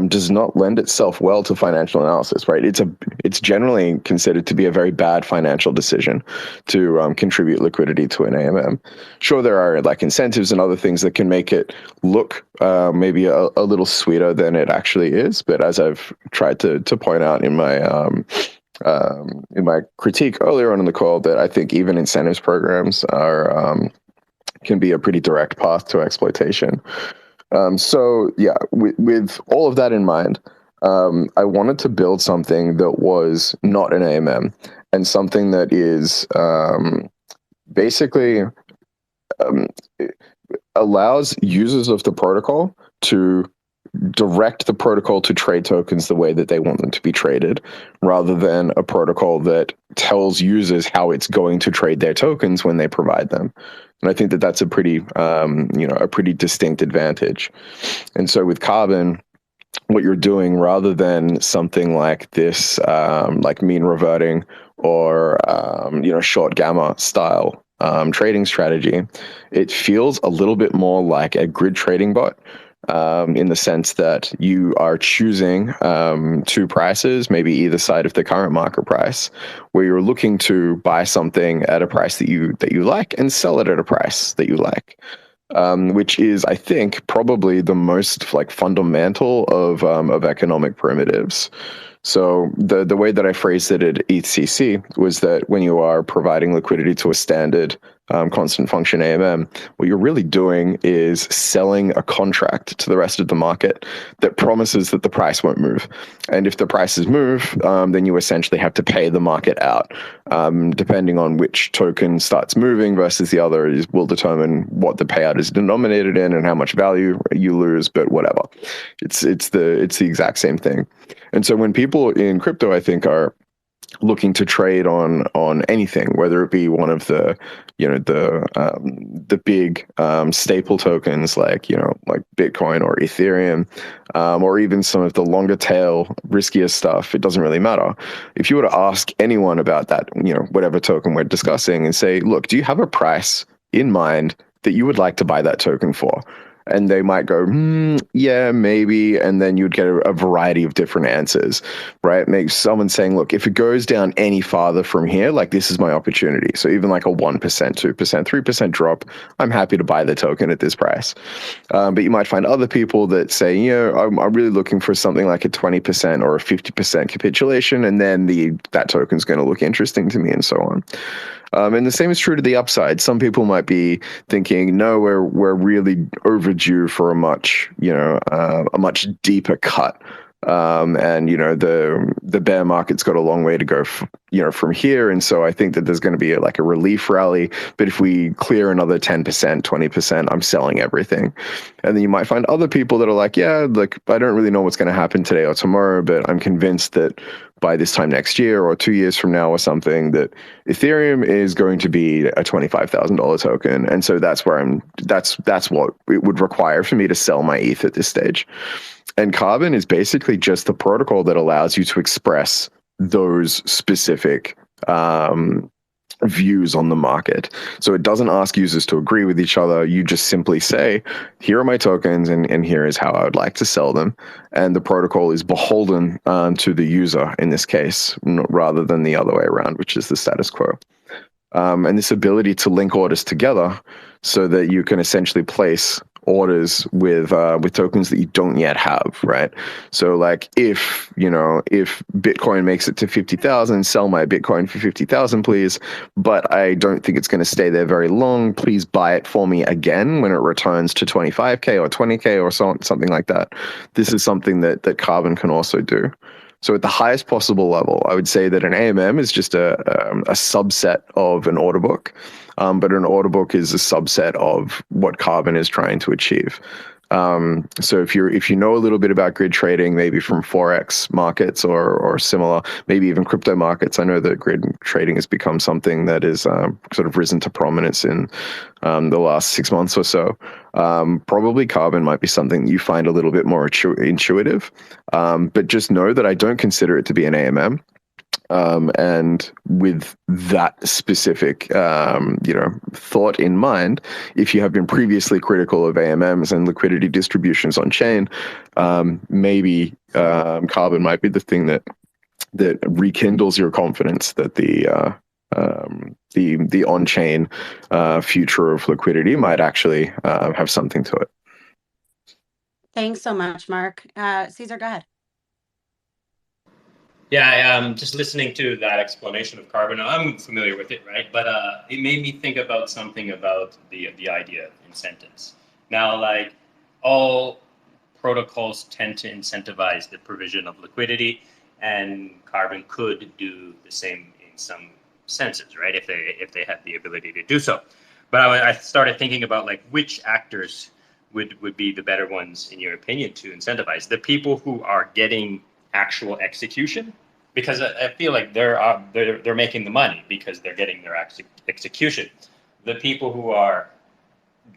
does not lend itself well to financial analysis, right? It's generally considered to be a very bad financial decision to contribute liquidity to an AMM. Sure, there are incentives and other things that can make it look maybe a little sweeter than it actually is, but as I've tried to point out in my critique earlier on in the call, that I think even incentives programs can be a pretty direct path to exploitation. So yeah, with all of that in mind, I wanted to build something that was not an AMM, and something that is basically allows users of the protocol to direct the protocol to trade tokens the way that they want them to be traded, rather than a protocol that tells users how it's going to trade their tokens when they provide them. And I think that that's a pretty, a pretty distinct advantage. And so with Carbon, what you're doing, rather than something like this, like mean reverting or short gamma style trading strategy, it feels a little bit more like a grid trading bot. In the sense that you are choosing two prices, maybe either side of the current market price, where you're looking to buy something at a price that you like and sell it at a price that you like. Which is, I think, probably the most like fundamental of economic primitives. So the way that I phrased it at ETHCC was that when you are providing liquidity to a standard constant function AMM, what you're really doing is selling a contract to the rest of the market that promises that the price won't move. And if the prices move, then you essentially have to pay the market out. Depending on which token starts moving versus the other will determine what the payout is denominated in and how much value you lose, but whatever. It's the exact same thing. And so when people in crypto, I think, are looking to trade on anything, whether it be one of the big staple tokens like Bitcoin or Ethereum, or even some of the longer tail riskier stuff, it doesn't really matter. If you were to ask anyone about that, whatever token we're discussing, and say, look, do you have a price in mind that you would like to buy that token for? And they might go, yeah, maybe. And then you'd get a variety of different answers, right? Maybe someone saying, look, if it goes down any farther from here, like this is my opportunity. So even like a 1%, 2%, 3% drop, I'm happy to buy the token at this price. But you might find other people that say, I'm really looking for something like a 20% or a 50% capitulation. And then that token's going to look interesting to me, and so on. And the same is true to the upside. Some people might be thinking, no, we're really overdue for a much deeper cut. And the bear market's got a long way to go, from here. And so I think that there's going to be a relief rally. But if we clear another 10%, 20%, I'm selling everything. And then you might find other people that are like, yeah, like I don't really know what's going to happen today or tomorrow, but I'm convinced that by this time next year or 2 years from now or something, that Ethereum is going to be a $25,000 token. And so that's where that's what it would require for me to sell my ETH at this stage. And Carbon is basically just the protocol that allows you to express those specific views on the market. So it doesn't ask users to agree with each other. You just simply say, here are my tokens, and here is how I would like to sell them. And the protocol is beholden to the user in this case, rather than the other way around, which is the status quo. And this ability to link orders together so that you can essentially place orders with tokens that you don't yet have, right? So like if Bitcoin makes it to 50,000, sell my Bitcoin for 50,000, please. But I don't think it's going to stay there very long. Please buy it for me again when it returns to 25K or 20K or something like that. This is something that Carbon can also do. So at the highest possible level, I would say that an AMM is just a subset of an order book, but an order book is a subset of what Carbon is trying to achieve. So if you know a little bit about grid trading, maybe from Forex markets or similar, maybe even crypto markets, I know that grid trading has become something that is sort of risen to prominence in the last 6 months or so. Probably Carbon might be something you find a little bit more intuitive, but just know that I don't consider it to be an AMM. And with that specific, thought in mind, if you have been previously critical of AMMs and liquidity distributions on chain, maybe Carbon might be the thing that rekindles your confidence that the on-chain future of liquidity might actually have something to it. Thanks so much, Mark. Ceazor, go ahead. Yeah, just listening to that explanation of Carbon, I'm familiar with it, right? But it made me think about something about the idea of incentives. Now, like all protocols tend to incentivize the provision of liquidity, and Carbon could do the same in some senses, right? If they have the ability to do so. But I started thinking about like which actors would be the better ones in your opinion to incentivize the people who are getting actual execution, because I feel like they're making the money because they're getting their execution. The people who are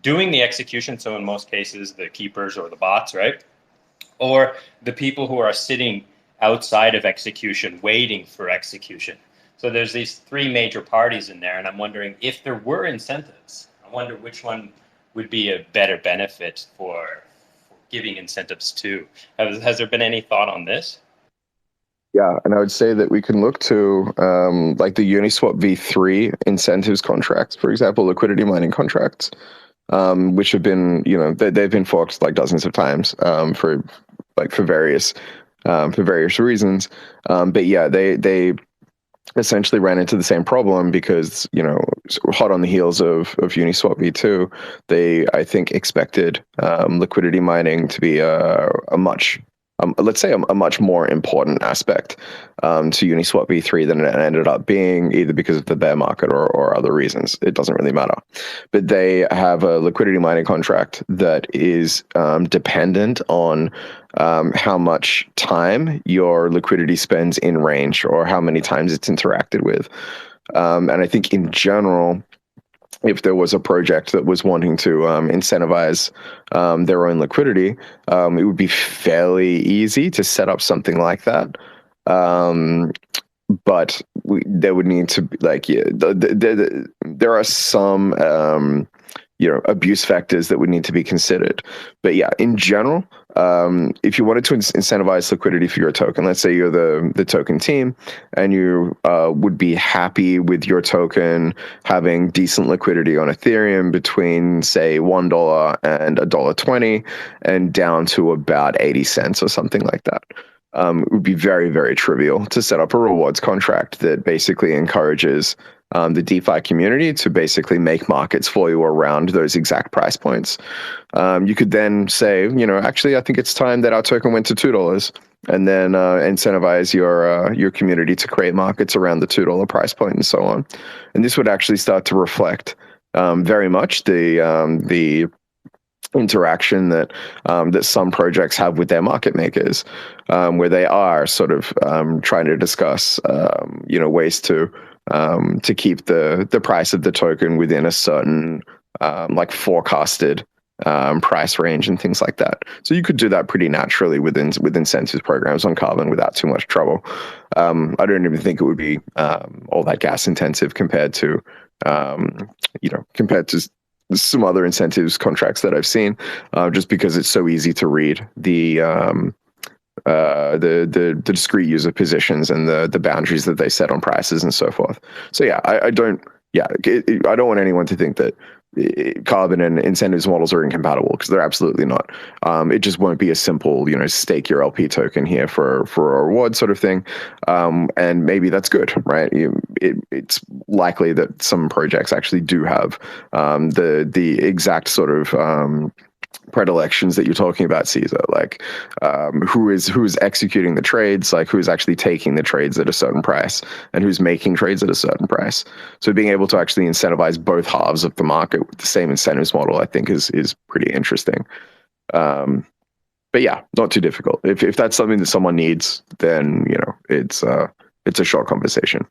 doing the execution, so in most cases the keepers or the bots, right? Or the people who are sitting outside of execution waiting for execution. So there's these three major parties in there, and I'm wondering if there were incentives, I wonder which one would be a better benefit for giving incentives to. Has there been any thought on this? Yeah, and I would say that we can look to like the Uniswap v3 incentives contracts, for example, liquidity mining contracts, which have been, they've been forked like dozens of times for various reasons. But yeah, they essentially ran into the same problem because, hot on the heels of Uniswap v2, they, I think, expected liquidity mining to be a much let's say a much more important aspect to Uniswap v3 than it ended up being, either because of the bear market or other reasons. It doesn't really matter. But they have a liquidity mining contract that is dependent on how much time your liquidity spends in range or how many times it's interacted with. And I think in general, if there was a project that was wanting to incentivize their own liquidity, it would be fairly easy to set up something like that. But there would need to be there are some abuse factors that would need to be considered. But yeah, in general, if you wanted to incentivize liquidity for your token, let's say you're the token team and you would be happy with your token having decent liquidity on Ethereum between, say, $1 and $1.20 and down to about 80 cents or something like that. It would be very, very trivial to set up a rewards contract that basically encourages the DeFi community to basically make markets for you around those exact price points. You could then say, actually, I think it's time that our token went to $2, and then incentivize your community to create markets around the $2 price point and so on. And this would actually start to reflect very much the interaction that some projects have with their market makers, where they are sort of trying to discuss ways to keep the price of the token within a certain forecasted price range and things like that. So you could do that pretty naturally with incentives programs on Carbon without too much trouble. I don't even think it would be all that gas intensive compared to some other incentives contracts that I've seen, just because it's so easy to read the discrete user positions and the boundaries that they set on prices and so forth. So yeah, I don't want anyone to think that Carbon and incentives models are incompatible, because they're absolutely not. It just won't be a simple, stake your LP token here for a reward sort of thing. And maybe that's good, right? It's likely that some projects actually do have the exact sort of predilections that you're talking about, Ceazor, like who's executing the trades, like who's actually taking the trades at a certain price and who's making trades at a certain price. So being able to actually incentivize both halves of the market with the same incentives model, I think is pretty interesting. But yeah, not too difficult. If that's something that someone needs, then it's a short conversation.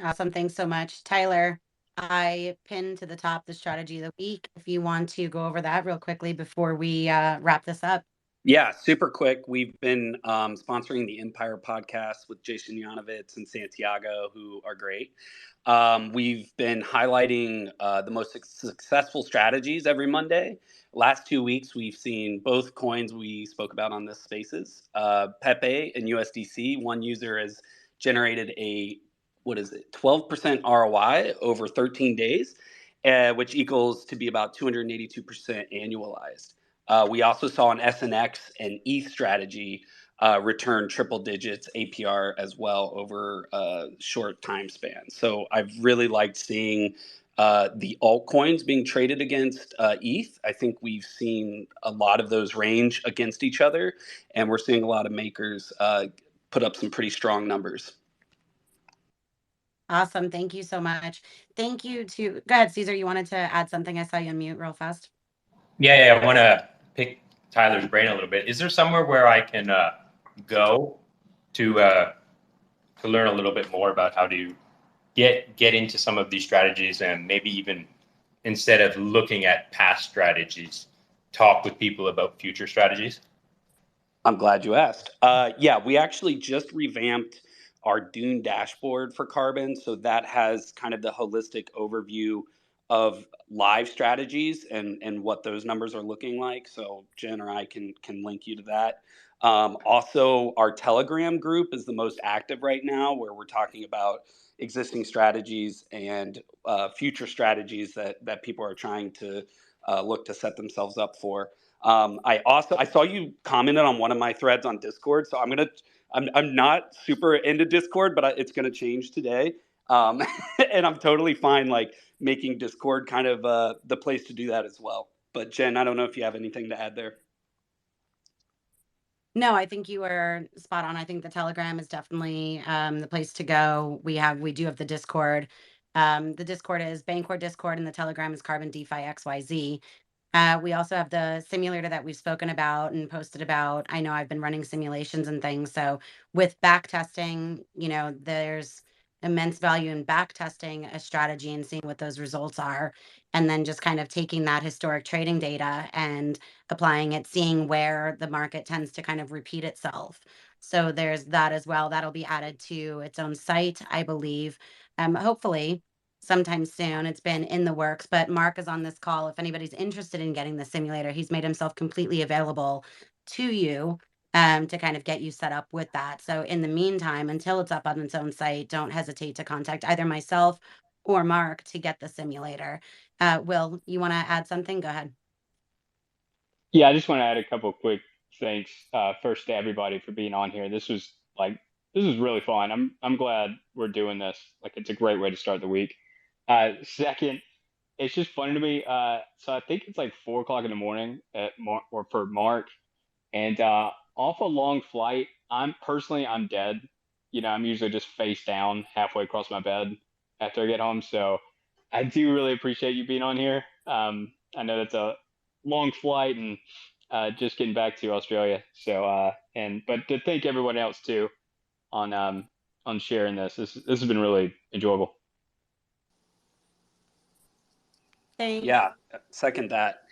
Awesome. Thanks so much, Tyler. I pinned to the top the strategy of the week. If you want to go over that real quickly before we wrap this up. Yeah, super quick. We've been sponsoring the Empire podcast with Jason Yanovitz and Santiago, who are great. We've been highlighting the most successful strategies every Monday. Last 2 weeks, we've seen both coins we spoke about on this Spaces, Pepe and USDC. One user has generated a 12% ROI over 13 days, which equals to be about 282% annualized. We also saw an SNX and ETH strategy return triple digits APR as well over a short time span. So I've really liked seeing the altcoins being traded against ETH. I think we've seen a lot of those range against each other, and we're seeing a lot of makers put up some pretty strong numbers. Awesome. Thank you so much. Thank you to, go ahead, Ceazor, you wanted to add something? I saw you unmute real fast. Yeah, I want to pick Tyler's brain a little bit. Is there somewhere where I can go to learn a little bit more about how to get into some of these strategies, and maybe even, instead of looking at past strategies, talk with people about future strategies? I'm glad you asked. Yeah, we actually just revamped our Dune dashboard for Carbon. So that has kind of the holistic overview of live strategies and what those numbers are looking like. So Jen or I can link you to that. Also, our Telegram group is the most active right now, where we're talking about existing strategies and future strategies that people are trying to look to set themselves up for. I saw you commented on one of my threads on Discord, so I'm not super into Discord, but it's gonna change today. Um, and I'm totally fine like making Discord kind of the place to do that as well. But Jen, I don't know if you have anything to add there. No, I think you were spot on. I think the Telegram is definitely the place to go. We do have the Discord. The Discord is Bancor Discord, and the Telegram is Carbon DeFi XYZ. We also have the simulator that we've spoken about and posted about. I know I've been running simulations and things. So with back testing, there's immense value in back testing a strategy and seeing what those results are. And then just kind of taking that historic trading data and applying it, seeing where the market tends to kind of repeat itself. So there's that as well. That'll be added to its own site, I believe. Hopefully sometime soon. It's been in the works, but Mark is on this call. If anybody's interested in getting the simulator, he's made himself completely available to you to kind of get you set up with that. So in the meantime, until it's up on its own site, don't hesitate to contact either myself or Mark to get the simulator. Will, you want to add something? Go ahead. Yeah, I just want to add a couple of quick thanks. First to everybody for being on here. This was really fun. I'm glad we're doing this. Like, it's a great way to start the week. Second, it's just funny to me. So I think it's like 4 o'clock in the morning or for Mark, and off a long flight. I'm dead. I'm usually just face down halfway across my bed after I get home. So I do really appreciate you being on here. I know that's a long flight and just getting back to Australia. So but to thank everyone else too on sharing this. This has been really enjoyable. Thanks. Yeah, second that.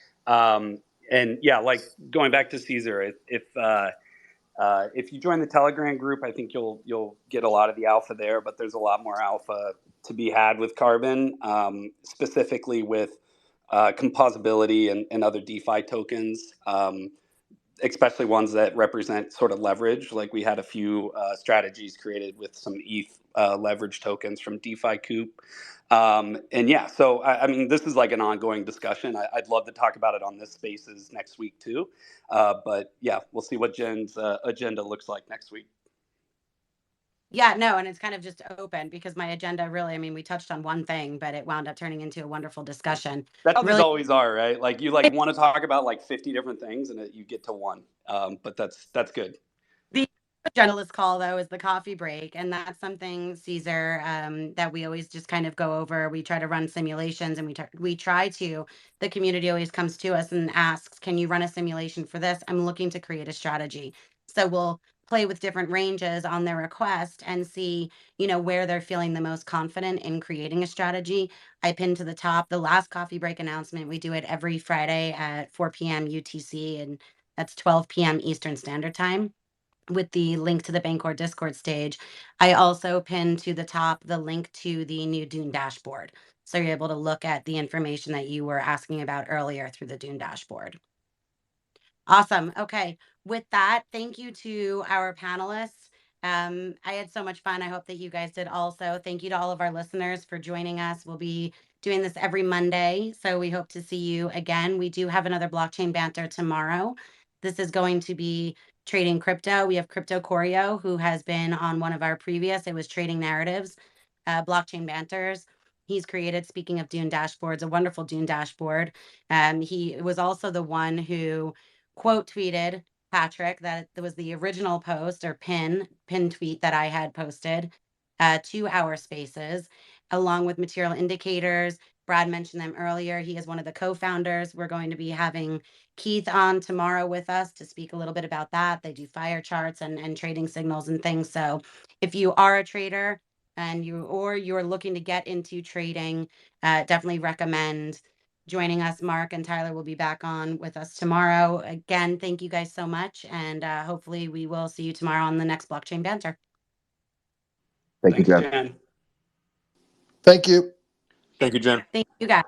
And yeah, like going back to Ceazor, if you join the Telegram group, I think you'll get a lot of the alpha there, but there's a lot more alpha to be had with Carbon, specifically with composability and other DeFi tokens, especially ones that represent sort of leverage. Like we had a few strategies created with some ETH leverage tokens from DeFi Coop. And yeah, so I mean, this is like an ongoing discussion. I'd love to talk about it on this Spaces next week too. But yeah, we'll see what Jen's agenda looks like next week. Yeah, no, and it's kind of just open because my agenda really, I mean, we touched on one thing, but it wound up turning into a wonderful discussion. That's how these Really, always are, right? Like you like want to talk about like 50 different things and you get to one. But that's good. the journalist call though is the coffee break, and that's something, Ceazor, that we always just kind of go over. We try to run simulations, and we try to. The community always comes to us and asks, "Can you run a simulation for this? I'm looking to create a strategy." So we'll play with different ranges on their request and see, where they're feeling the most confident in creating a strategy. I pinned to the top the last coffee break announcement. We do it every Friday at 4 p.m. UTC, and that's 12 p.m. Eastern Standard Time, with the link to the Bancor Discord stage. I also pinned to the top the link to the new Dune dashboard. So you're able to look at the information that you were asking about earlier through the Dune dashboard. Awesome. Okay. With that, thank you to our panelists. I had so much fun. I hope that you guys did also. Thank you to all of our listeners for joining us. We'll be doing this every Monday, so we hope to see you again. We do have another blockchain banter tomorrow. This is going to be trading crypto. We have Crypto Corio, who has been on one of our previous, it was Trading Narratives, Blockchain Banters. He's created, speaking of Dune dashboards, a wonderful Dune dashboard. He was also the one who quote tweeted Patrick. That was the original post or pin tweet that I had posted. to our spaces, along with material indicators. Brad mentioned them earlier. He is one of the co-founders. We're going to be having Keith on tomorrow with us to speak a little bit about that. They do fire charts and trading signals and things. So if you are a trader and you're looking to get into trading, definitely recommend joining us. Mark and Tyler will be back on with us tomorrow. Again, thank you guys so much. And hopefully we will see you tomorrow on the next Blockchain Banter. Thank you, Thanks, Jen. Jen. Thank you. Thank you, Jen. Thank you guys.